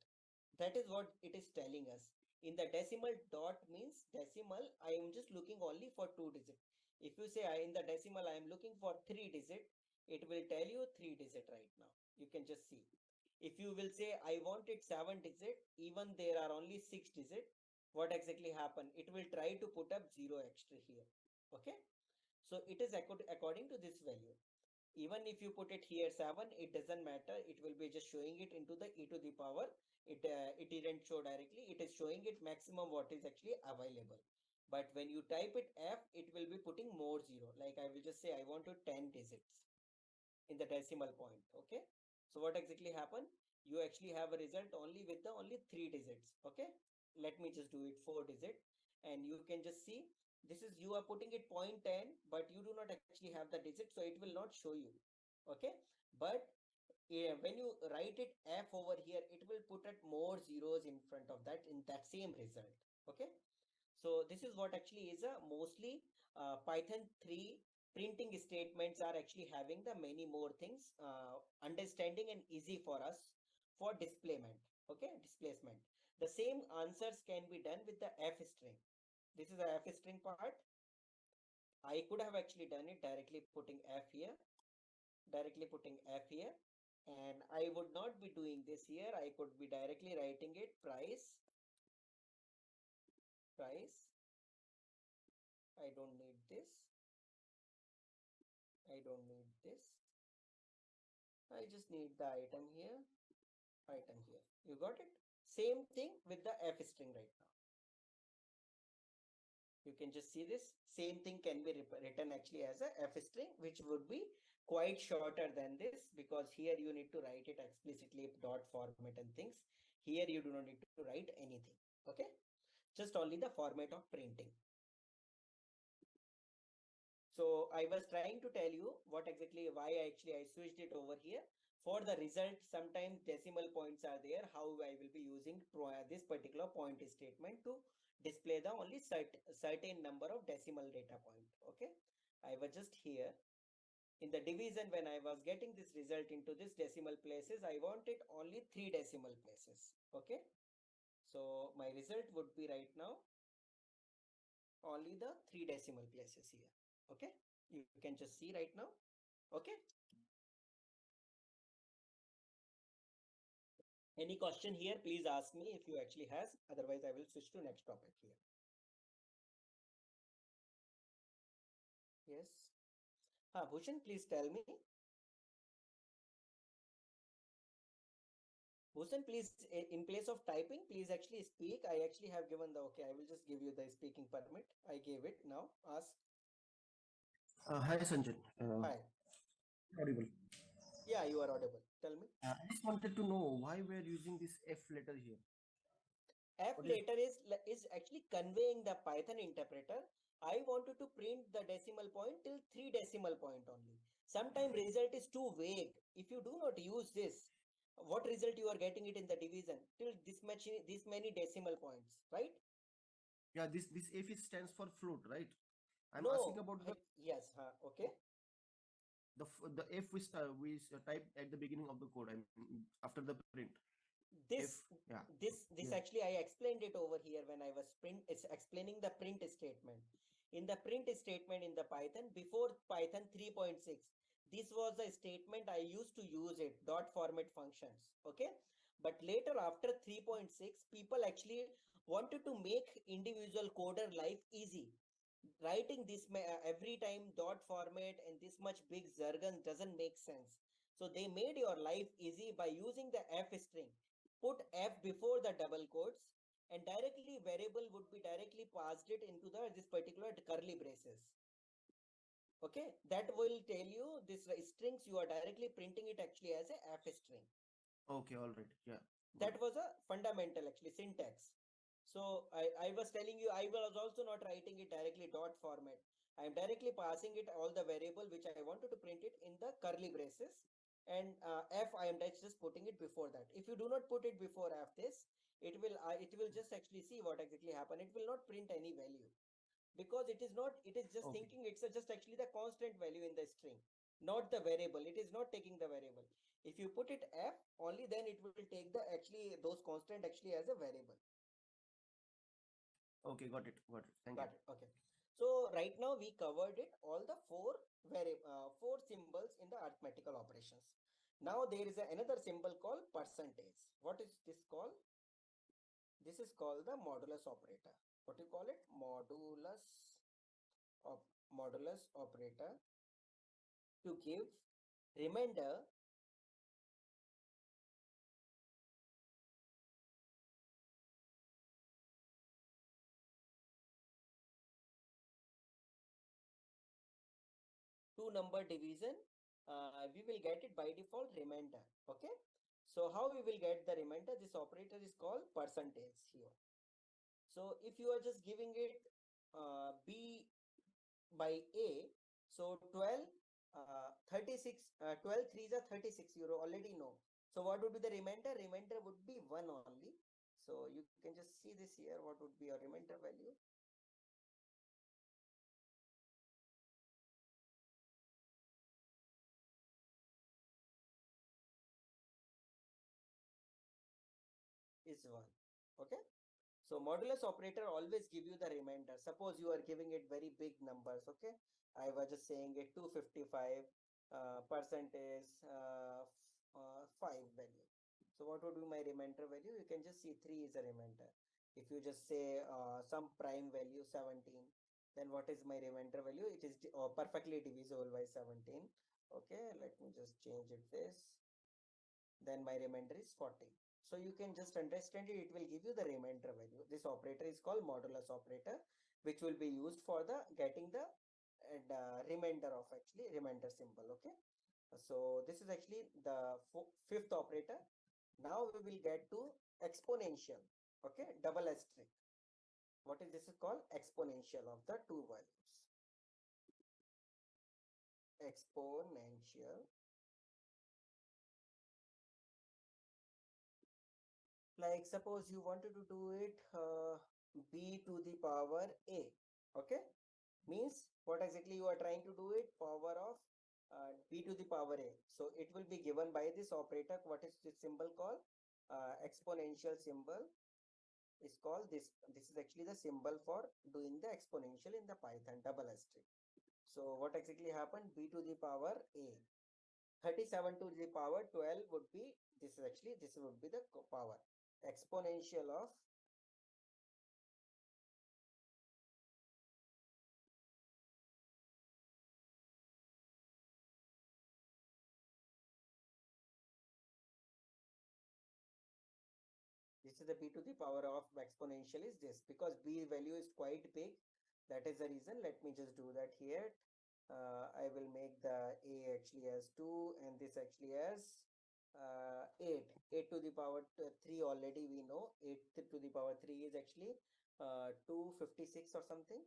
That is what it is telling us. In the decimal, dot means decimal, I am just looking only for 2 digit. If you say in the decimal I am looking for 3 digit, it will tell you 3 digit right now. You can just see. If you will say I want it 7 digit, even there are only 6 digit, what exactly happen? It will try to put up 0 extra here. Okay. So it is according to this value. Even if you put it here 7, it doesn't matter. It will be just showing it into the e to the power. It didn't show directly. It is showing it maximum what is actually available. But when you type it f, it will be putting more 0. Like I will just say I want to 10 digits in the decimal point. Okay. So what exactly happened? You actually have a result only with the only 3 digits. Okay. Let me just do it 4 digit, and you can just see this is you are putting it point 10, but you do not actually have the digit, so it will not show you. Okay. But when you write it f over here, it will put at more zeros in front of that in that same result. Okay, so this is what actually is a mostly Python 3 printing statements are actually having the many more things understanding and easy for us for displacement. Okay, displacement. The same answers can be done with the f string. This is the f string part. I could have actually done it directly putting f here, directly putting f here, and I would not be doing this here. I could be directly writing it price. I don't need this. I don't need this. I just need the item here, item here. You got it? Same thing with the f string right now. You can just see this. Same thing can be written actually as a f string, which would be quite shorter than this, because here you need to write it explicitly dot format and things. Here you do not need to write anything. Okay, just only the format of printing. So I was trying to tell you what exactly why I switched it over here. For the result, sometimes decimal points are there. How I will be using this particular point statement to display the only certain number of decimal data point. Okay, I was just here in the division when I was getting this result into this decimal places. I wanted only 3 decimal places. Okay, so my result would be right now only the 3 decimal places here. Okay, you can just see right now. Okay, any question here, please ask me if you actually has, otherwise I will switch to next topic here. Yes, Bhushan, please tell me. Bhushan, please, in place of typing, please actually speak. I actually have given the okay. I will just give you the speaking permit. I gave it. Now ask. Hi Sanjay. Hi. Audible. Yeah, you are audible. Tell me. I just wanted to know why we are using this F letter here. F What is later is actually conveying the Python interpreter. I wanted to print the decimal point till 3 decimal point only. Sometimes result is too vague. If you do not use this, what result you are getting it in the division till this many decimal points, right? yeah, this F is stands for float, right? I'm asking No, about yes, okay. the F we type at the beginning of the code. I mean, after the print. This F, yeah. this Yeah. actually I explained it over here when I was it's explaining the print statement. In the print statement in the Python before Python 3.6, this was a statement I used to use it dot format functions. Okay, but later after 3.6, people actually wanted to make individual coder life easy. Writing this every time dot format and this much big jargon doesn't make sense. So they made your life easy by using the f string. Put f before the double quotes, and directly variable would be directly passed it into the this particular curly braces. Okay, that will tell you this strings you are directly printing it actually as a f string. Okay, all right. Yeah. That was a fundamental actually syntax. So I was telling you, I was also not writing it directly dot format. I am directly passing it all the variable which I wanted to print it in the curly braces, and f I am just putting it before that. If you do not put it before f this, it will just actually see what exactly happened. It will not print any value, because it is not, it is just Okay. thinking it's just actually the constant value in the string, not the variable. It is not taking the variable. If you put it f only, then it will take the actually those constant actually as a variable. Okay, got it. Got it. Thank you. Got it. Okay, so right now we covered it all the four symbols in the arithmetical operations. Now there is another symbol called percentage. What is this called? This is called the modulus operator. What do you call it? Modulus operator to give remainder two number division. We will get it by default remainder. Okay, so how we will get the remainder? This operator is called percentage here. So if you are just giving it b by a, so 12 36, 12 threes are 36, you already know. So what would be the remainder? Remainder would be 1 only. So you can just see this here. What would be your remainder value? Is 1. Okay. So modulus operator always give you the remainder. Suppose you are giving it very big numbers. Okay. I was just saying it 255 percentage 5 value. So what would be my remainder value? You can just see 3 is a remainder. If you just say some prime value 17, then what is my remainder value? It is perfectly divisible by 17. Okay, let me just change it this. Then my remainder is 40. So you can just understand it, it will give you the remainder value. This operator is called modulus operator, which will be used for the getting the remainder of actually remainder symbol. Okay. So this is actually the fifth operator. Now we will get to exponential. Okay, double asterisk. What is this is called? Exponential of the two values. Exponential. Like suppose you wanted to do it b to the power a. Okay, means what exactly you are trying to do it? Power of b to the power a. So it will be given by this operator. What is this symbol called? Exponential symbol is called this. This is actually the symbol for doing the exponential in the Python, double asterisk. So what exactly happened? B to the power a. 37 to the power 12 would be, this is actually, this would be the power. Exponential of this is the b to the power of exponential is this, because b value is quite big. That is the reason. Let me just do that here. I will make the a actually as 2 and this actually as 8. 8 to the power 3 already we know. 8 to the power 3 is actually 256 or something.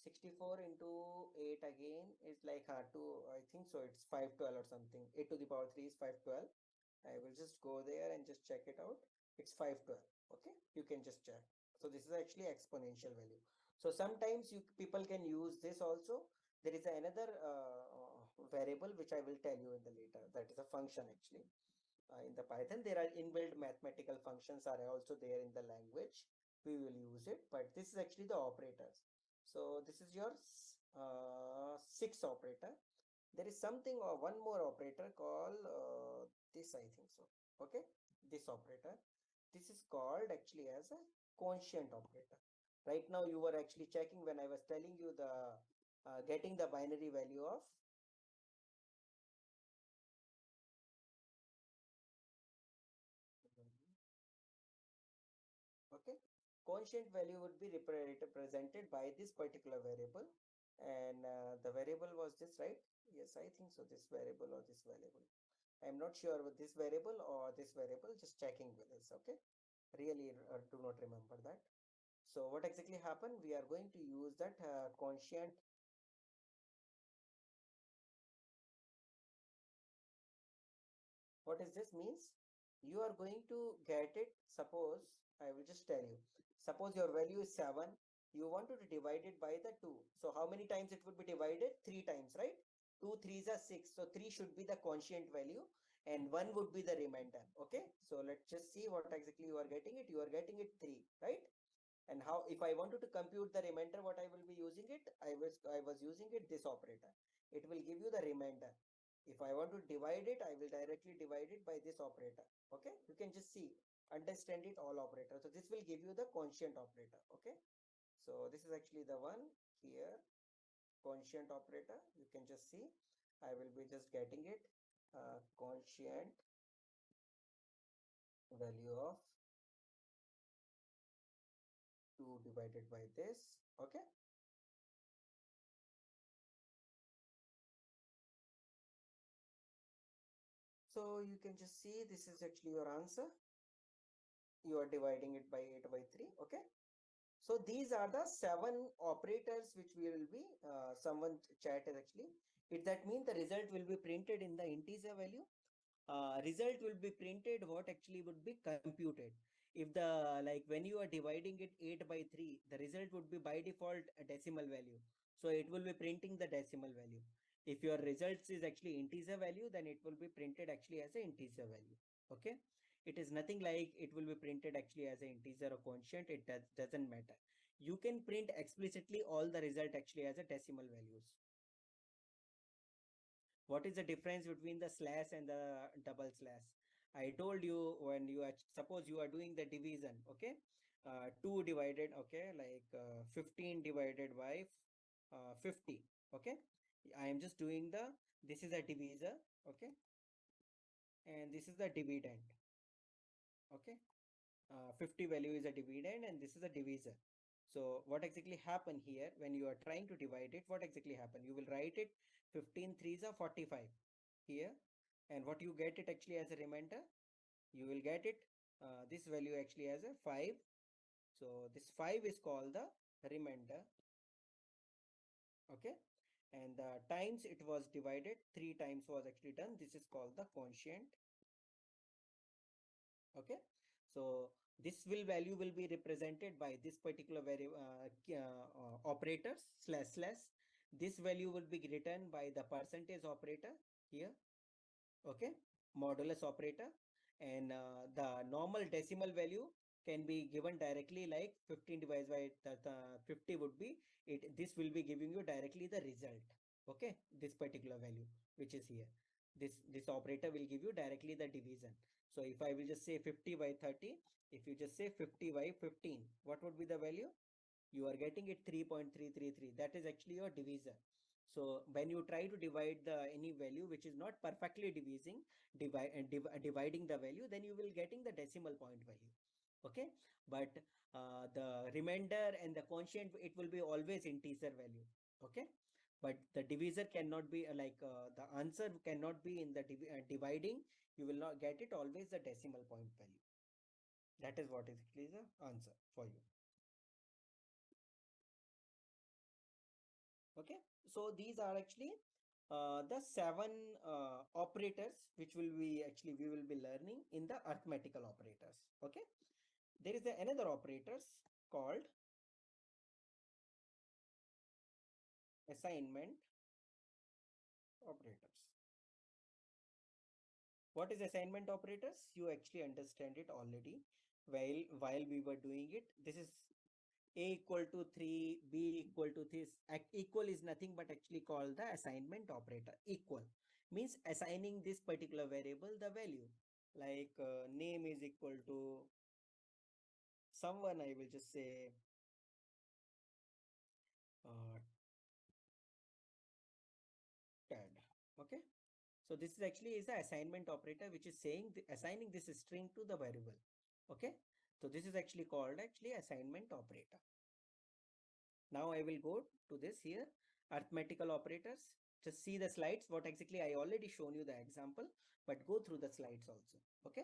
64 into 8 again is like 2, I think so it's 512 or something. 8 to the power 3 is 512. I will just go there and just check it out. It's 512. Okay, you can just check. So this is actually exponential value. So sometimes you people can use this also. There is another variable which I will tell you in the later. That is a function actually. In the Python, there are inbuilt mathematical functions are also there in the language. We will use it, but this is actually the operators. So this is your sixth operator. There is something or one more operator called this, I think so. Okay, this operator. This is called actually as a quotient operator. Right now, you were actually checking when I was telling you the getting the binary value of. Okay, quotient value would be represented by this particular variable, and the variable was this, right? Yes, I think so. This variable or this variable. I'm not sure with this variable or this variable. Just checking with this. Okay, really do not remember that. So what exactly happened? We are going to use that quotient. What is this means? You are going to get it. Suppose I will just tell you. Suppose your value is 7. You want to divide it by the 2. So how many times it would be divided? 3 times, right? 2 3s are 6. So 3 should be the quotient value and 1 would be the remainder. Okay. So let's just see what exactly you are getting it. You are getting it 3, right? And how, if I wanted to compute the remainder, what I will be using it? I was using it this operator. It will give you the remainder. If I want to divide it, I will directly divide it by this operator. Okay, you can just see, understand it all operator. So this will give you the quotient operator. Okay, so this is actually the one here, quotient operator. You can just see, I will be just getting it, quotient value of 2 divided by this. Okay, so you can just see this is actually your answer. You are dividing it by 8 by 3. Okay. So these are the 7 operators which we will be, someone chat is actually, It that means the result will be printed in the integer value. Result will be printed what actually would be computed. If the like when you are dividing it 8 by 3, the result would be by default a decimal value. So it will be printing the decimal value. If your results is actually integer value, then it will be printed actually as an integer value. Okay. It is nothing like it will be printed actually as an integer or constant. It doesn't matter. You can print explicitly all the result actually as a decimal values. What is the difference between the slash and the double slash? I told you when you are, suppose you are doing the division, okay? 2 divided, okay, like 15 divided by 50, okay? I am just doing the, this is a divisor, okay? And this is the dividend, okay? 50 value is a dividend and this is a divisor. So what exactly happen here when you are trying to divide it? What exactly happen? You will write it 15 threes are 45 here, and what you get it actually as a remainder, you will get it this value actually as a 5. So this 5 is called the remainder, okay, and the times it was divided 3 times was actually done, this is called the quotient. Okay, so this will value will be represented by this particular operators slash slash. This value will be written by the percentage operator here, okay, modulus operator, and the normal decimal value can be given directly like 15 divided by the 50 would be it, this will be giving you directly the result, okay, this particular value which is here, this operator will give you directly the division. So if I will just say 50 by 30, if you just say 50 by 15, what would be the value? You are getting it 3.333, that is actually your divisor. So when you try to divide the any value which is not perfectly dividing the value, then you will getting the decimal point value, okay. But the remainder and the quotient, it will be always integer value, okay. But the divisor cannot be the answer cannot be in the dividing, you will not get it always the decimal point value. That is what is actually the answer for you. Okay, so these are actually the 7 operators which will be actually we will be learning in the arithmetical operators. Okay, there is another operators called assignment operators. What is assignment operators? You actually understand it already while we were doing it. This is a equal to 3, b equal to this. Equal is nothing but actually called the assignment operator. Equal means assigning this particular variable the value, like name is equal to someone, I will just say uh, Ted. Okay, so this is actually is the assignment operator which is saying assigning this string to the variable. Okay, so this is actually called actually assignment operator. Now I will go to this here, arithmetical operators. Just see the slides, what exactly I already shown you the example, but go through the slides also. Okay,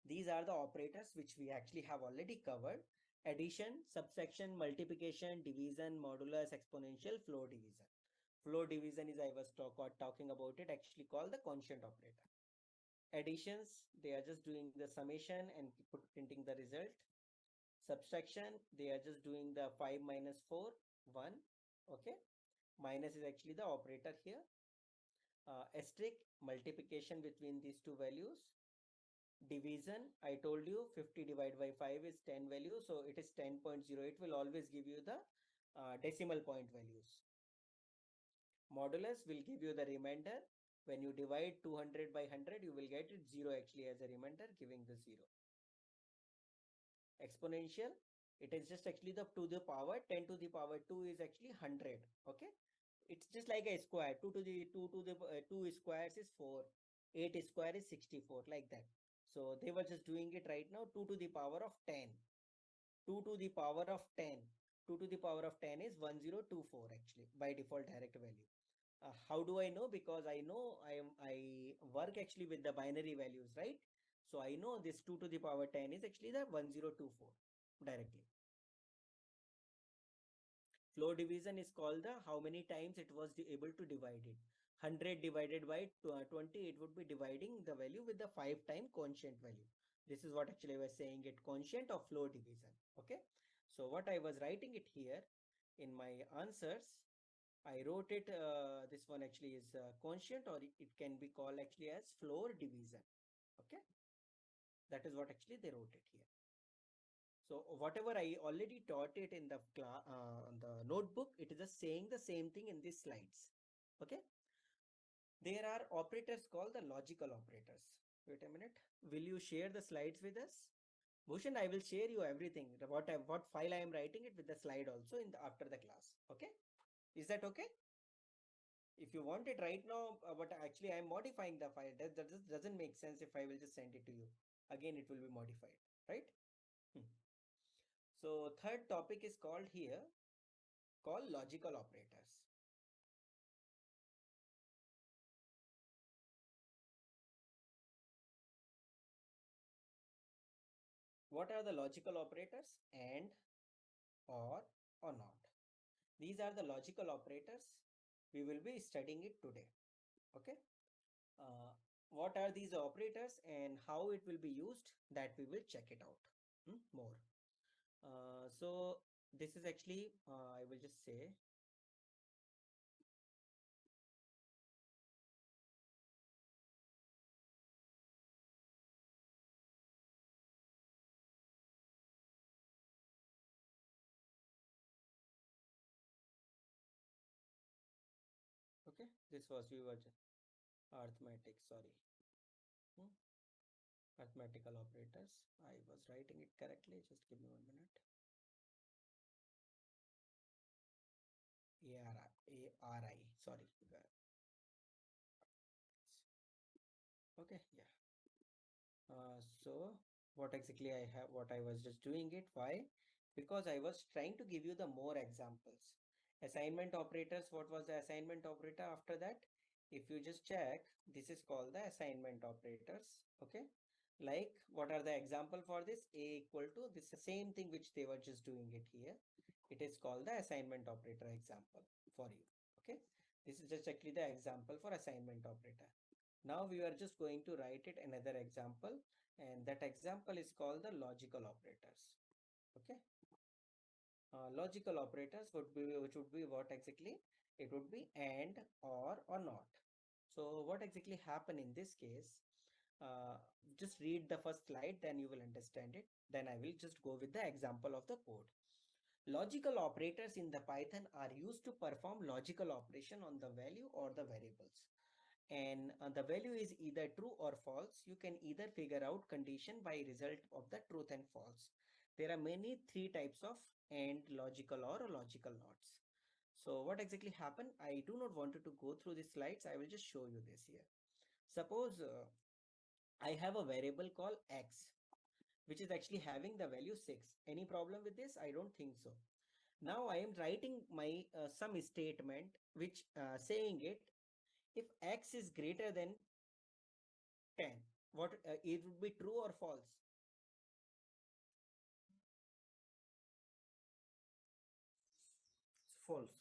these are the operators which we actually have already covered: addition, subtraction, multiplication, division, modulus, exponential, floor division. Floor division is I was talking about it, actually called the quotient operator. Additions, they are just doing the summation and printing the result. Subtraction, they are just doing the 5 minus 4 1. Okay, minus is actually the operator here. Asterisk, multiplication between these two values. Division, I told you 50 divided by 5 is 10 value, so it is 10.0. It will always give you the decimal point values. Modulus will give you the remainder. When you divide 200 by 100, you will get it 0 actually as a remainder, giving the 0. Exponential, it is just actually the to the power 10 to the power 2 is actually 100. Okay, it's just like a square. 2 to the 2 to the 2 squares is 4, 8 square is 64, like that. So they were just doing it right now. 2 to the power of 10, 2 to the power of 10, 2 to the power of 10 is 1024 actually by default direct value. How do I know? Because I know I work actually with the binary values, right? So I know this 2 to the power 10 is actually the 1024 directly. Floor division is called the how many times it was able to divide it. 100 divided by 20, it would be dividing the value with the 5 time quotient value. This is what actually I was saying it, quotient of floor division. Okay, so what I was writing it here in my answers, I wrote it, this one actually is quotient, or it can be called actually as floor division. Okay, that is what actually they wrote it here. So whatever I already taught it in the the notebook, it is just saying the same thing in these slides. Okay, there are operators called the logical operators. Wait a minute, will you share the slides with us? Bhushan, I will share you everything, what file I am writing it with the slide also in the after the class. Okay, is that okay? If you want it right now, but actually I am modifying the file. That just doesn't make sense if I will just send it to you. Again, it will be modified, right? Hmm. So third topic is called here, called logical operators. What are the logical operators? And, or not. These are the logical operators. We will be studying it today. Okay. Uh, what are these operators and how it will be used? That we will check it out more. So this is actually, I will just say, okay, this was we were arithmetic, sorry. Hmm? Arithmetical operators. I was writing it correctly. Just give me 1 minute. ARI, sorry. Okay, yeah. So what exactly I have, what I was just doing it, why? Because I was trying to give you the more examples. Assignment operators, what was the assignment operator after that? If you just check, this is called the assignment operators. Okay, like what are the example for this? A equal to, this the same thing which they were just doing it here. It is called the assignment operator example for you. Okay, this is just actually the example for assignment operator. Now we are just going to write it another example, and that example is called the logical operators. Okay, logical operators would be, which would be what exactly? It would be and, or not. So what exactly happen in this case? Uh, just read the first slide, then you will understand it. Then I will just go with the example of the code. Logical operators in the Python are used to perform logical operation on the value or the variables, and the value is either true or false. You can either figure out condition by result of the truth and false. There are many three types of and, logical or logical nots. So what exactly happened? I do not wanted to go through the slides. I will just show you this here. Suppose I have a variable called x, which is actually having the value 6. Any problem with this? I don't think so. Now I am writing my some statement which saying it, if x is greater than 10, what it would be true or false? False.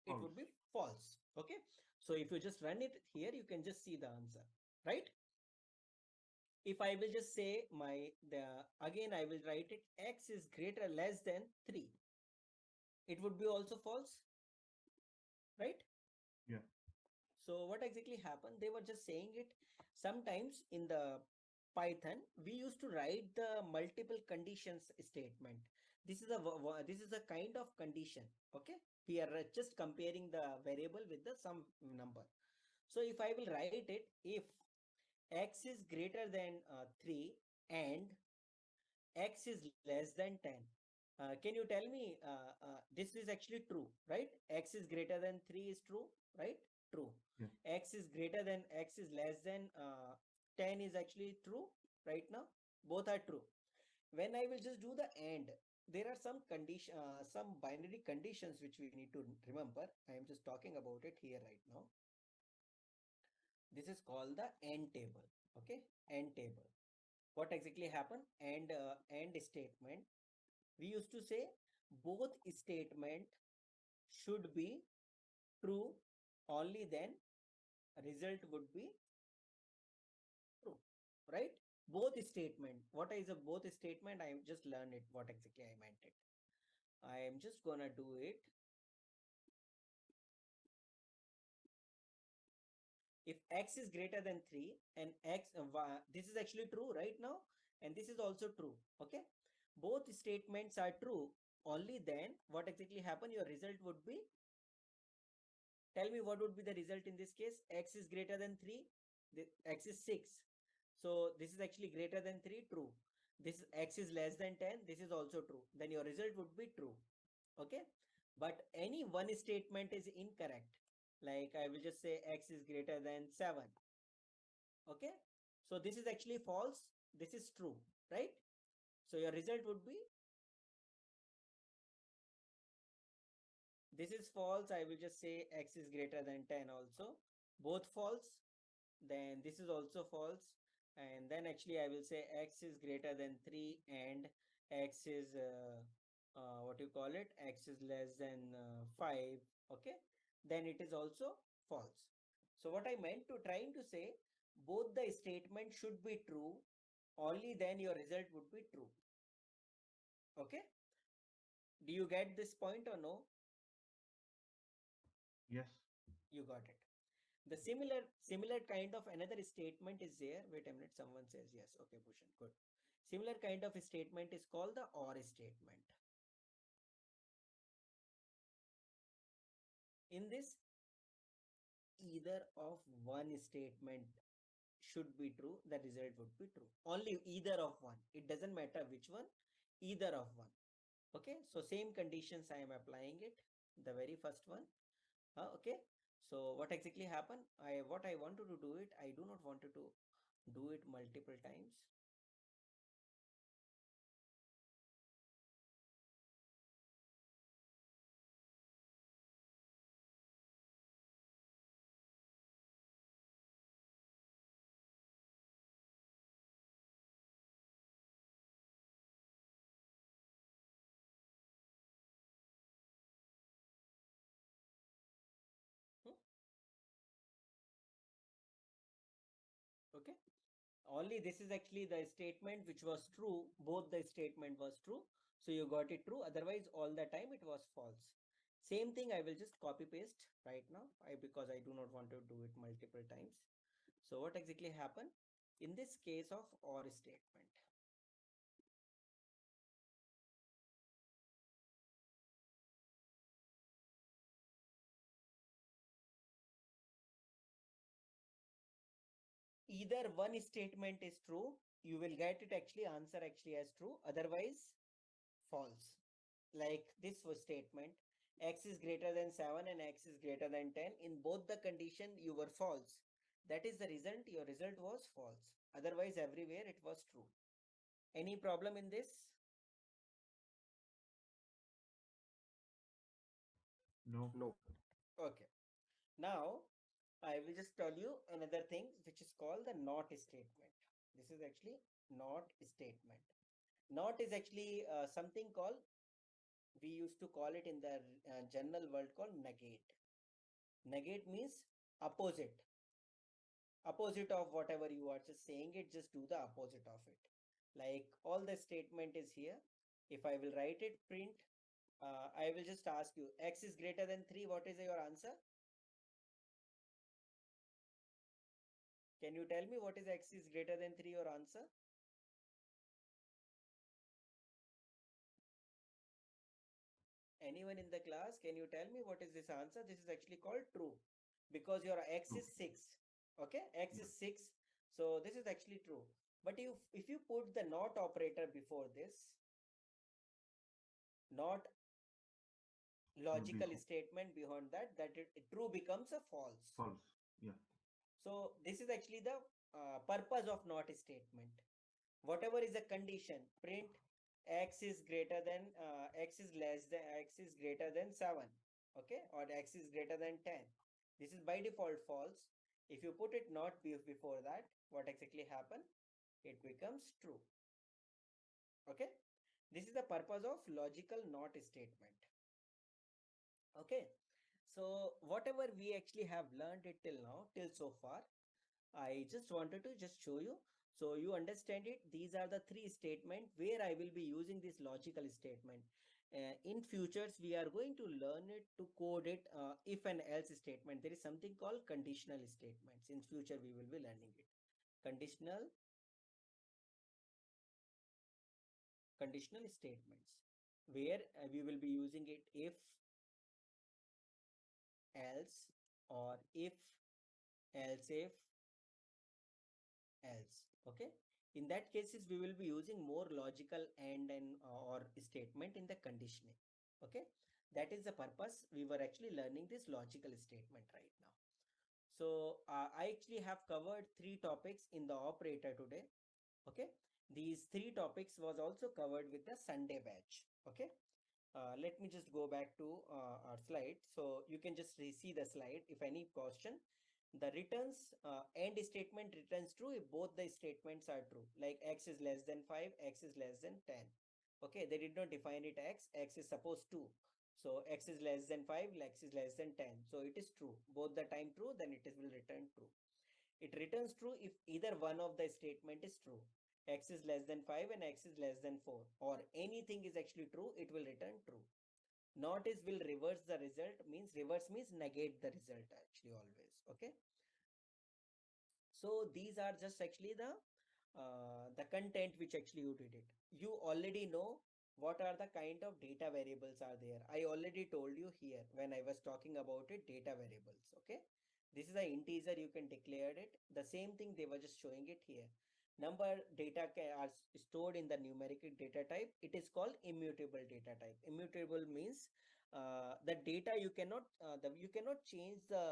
It would be false. Okay, so if you just run it here, you can just see the answer, right? If I will just say my, the again I will write it, x is greater less than 3, it would be also false, right? Yeah. So what exactly happened? They were just saying it. Sometimes in the Python, we used to write the multiple conditions statement. This is a this is a kind of condition. Okay, we are just comparing the variable with the some number. So if I will write it, if x is greater than 3 and x is less than 10. Can you tell me, this is actually true, right? X is greater than 3 is true, right? True. Yeah. X is greater than, x is less than 10 is actually true right now. Both are true. When I will just do the and, there are some condition, some binary conditions which we need to remember. I am just talking about it here right now. This is called the and table. Okay, and table. What exactly happened? And statement, we used to say both statement should be true, only then result would be true, right? Both statement. What is a both statement? I just learned it. What exactly I meant it. I am just gonna do it. If x is greater than 3 and this is actually true right now, and this is also true. Okay, both statements are true. Only then what exactly happen? Your result would be, tell me what would be the result in this case. X is greater than 3, x is 6, so this is actually greater than 3, true. This x is less than 10, this is also true. Then your result would be true. Okay, but any one statement is incorrect, like I will just say x is greater than 7. Okay, so this is actually false, this is true, right? So your result would be, this is false, I will just say x is greater than 10 also, both false. Then this is also false, and then actually I will say x is greater than 3 and x is what you call it, x is less than 5. Okay, then it is also false. So what I meant to trying to say, both the statement should be true, only then your result would be true. Okay, do you get this point or no? Yes. You got it. The similar kind of another statement is there. Wait a minute, someone says yes. Okay, Bhushan, good. Similar kind of statement is called the or statement. In this, either of one statement should be true, the result would be true. Only either of one. It doesn't matter which one, either of one. Okay, so same conditions I am applying it. The very first one. Okay, so what exactly happened? What I wanted to do it, I do not wanted to do it multiple times. Hmm? Okay, only this is actually the statement which was true. Both the statement was true, so you got it true. Otherwise all the time it was false. Same thing I will just copy paste right now, because I do not want to do it multiple times. So what exactly happened in this case of or statement? Either one statement is true, you will get it actually answer actually as true, otherwise false. Like this was statement, x is greater than 7 and x is greater than 10. In both the condition you were false, that is the result, your result was false. Otherwise everywhere it was true. Any problem in this? No. No. Okay, now I will just tell you another thing which is called the not statement. This is actually not statement. Not is actually something called, we used to call it in the general world called negate. Negate means opposite. Opposite of whatever you are just saying it, just do the opposite of it. Like all the statement is here. If I will write it, print, I will just ask you, x is greater than 3. What is your answer? Can you tell me what is x is greater than 3, your answer? Anyone in the class, can you tell me what is this answer? This is actually called true, because your x True. is 6. Okay, x Yeah. is 6, so this is actually true. But if you put the not operator before this, not Would be logical statement beyond that, it true becomes a false. false. Yeah. So this is actually the purpose of not statement. Whatever is a condition, print x is greater than x is less than x is greater than 7. Okay, or x is greater than 10. This is by default false. If you put it not before that, what exactly happen? It becomes true. Okay, this is the purpose of logical not statement. Okay, So whatever we actually have learned it till now, till so far, I just wanted to just show you. So you understand it. These are the three statements where I will be using this logical statement. In futures, we are going to learn it to code it if and else statement. There is something called conditional statements. In future, we will be learning it. Conditional, conditional statements, where we will be using it if, else, or if, else if, else. Okay. In that cases, we will be using more logical and or statement in the conditioning. Okay. That is the purpose. We were actually learning this logical statement right now. So I actually have covered three topics in the operator today. Okay. These three topics was also covered with the Sunday batch. Okay. Let me just go back to our slide. So you can just see the slide. If any question, the returns end statement returns true if both the statements are true. Like x is less than 5, x is less than 10. Okay, they did not define it x is supposed to. So x is less than 5, x is less than 10. So it is true. Both the time true, then it is will return true. It returns true if either one of the statement is true. X is less than 5 and x is less than 4, or anything is actually true, it will return true. Not is will reverse the result, means reverse means negate the result actually always. Okay. So these are just actually the content which actually you did it. You already know what are the kind of data variables are there. I already told you here when I was talking about it, data variables. Okay. This is an integer, you can declare it. The same thing they were just showing it here. Number data are stored in the numeric data type. It is called immutable data type. Immutable means the data you cannot change the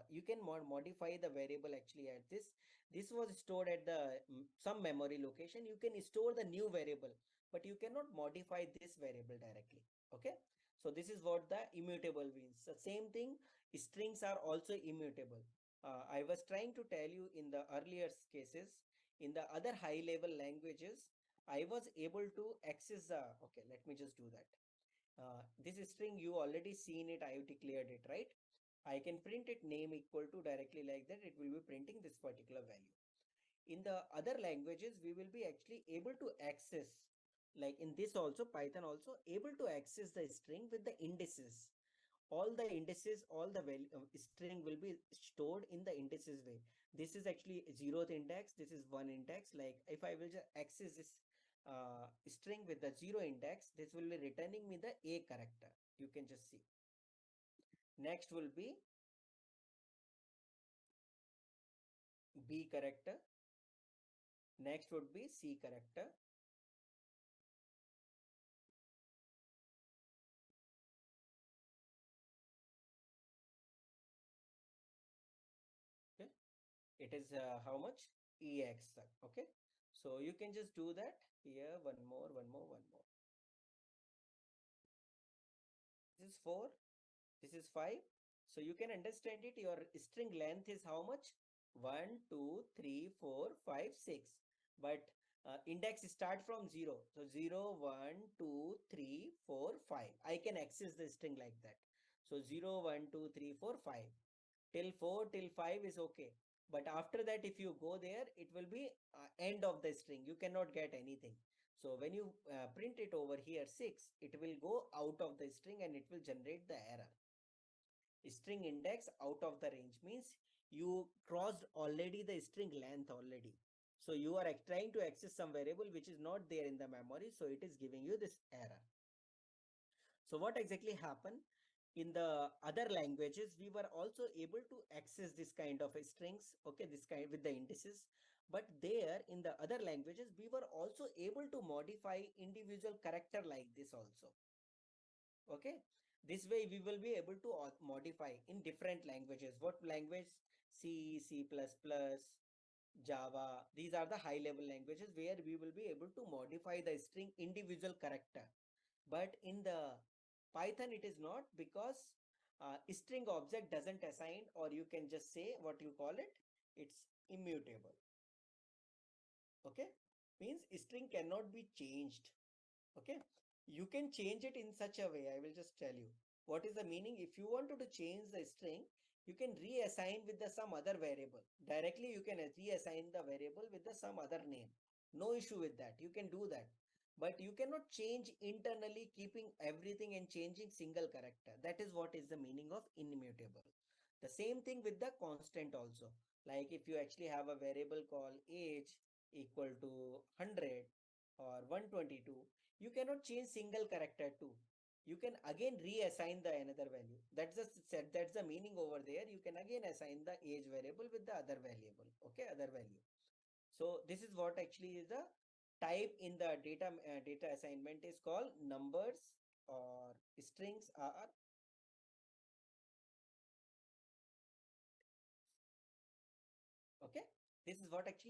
you can modify the variable actually at this was stored at the some memory location. You can store the new variable, but you cannot modify this variable directly. Okay. So this is what the immutable means. The same thing, strings are also immutable. I was trying to tell you in the earlier cases, in the other high level languages, I was able to access the, okay, let me just do that. This string you already seen it, I have declared it, right? I can print it name equal to directly like that. It will be printing this particular value. In the other languages, we will be actually able to access, like in this also, Python also able to access the string with the indices. All the indices, all the value string will be stored in the indices way. This is actually 0th index. This is 1 index. Like if I will just access this string with the 0 index, this will be returning me the A character. You can just see. Next will be B character. Next would be C character. Okay. It is how much? EX. Okay. So you can just do that here. One more, one more, one more. This is 4. This is 5. So you can understand it. Your string length is how much? 1, 2, 3, 4, 5, 6. But index start from 0. So 0, 1, 2, 3, 4, 5. I can access the string like that. So 0, 1, 2, 3, 4, 5. Till 4, till 5 is okay. But after that, if you go there, it will be end of the string. You cannot get anything. So when you print it over here 6, it will go out of the string and it will generate the error. String index out of the range means you crossed already the string length already. So you are trying to access some variable which is not there in the memory. So it is giving you this error. So what exactly happened? In the other languages, we were also able to access this kind of strings, okay, this kind with the indices. But there in the other languages, we were also able to modify individual character like this also. Okay, this way we will be able to modify in different languages. What language? C, C++, Java. These are the high level languages where we will be able to modify the string individual character. But in the Python, it is not, because string object doesn't assign, or you can just say what you call it. It's immutable. Okay, means string cannot be changed. Okay, you can change it in such a way. I will just tell you. What is the meaning? If you wanted to change the string, you can reassign with the some other variable. Directly you can reassign the variable with the some other name. No issue with that. You can do that. But you cannot change internally, keeping everything and changing single character. That is what is the meaning of immutable. The same thing with the constant also. Like if you actually have a variable called age equal to 100 or 122, you cannot change single character too. You can again reassign the another value. That's the meaning over there. You can again assign the age variable with the other variable. Okay, other value. So this is what actually is the type in the data assignment is called numbers or strings are. Okay, this is what actually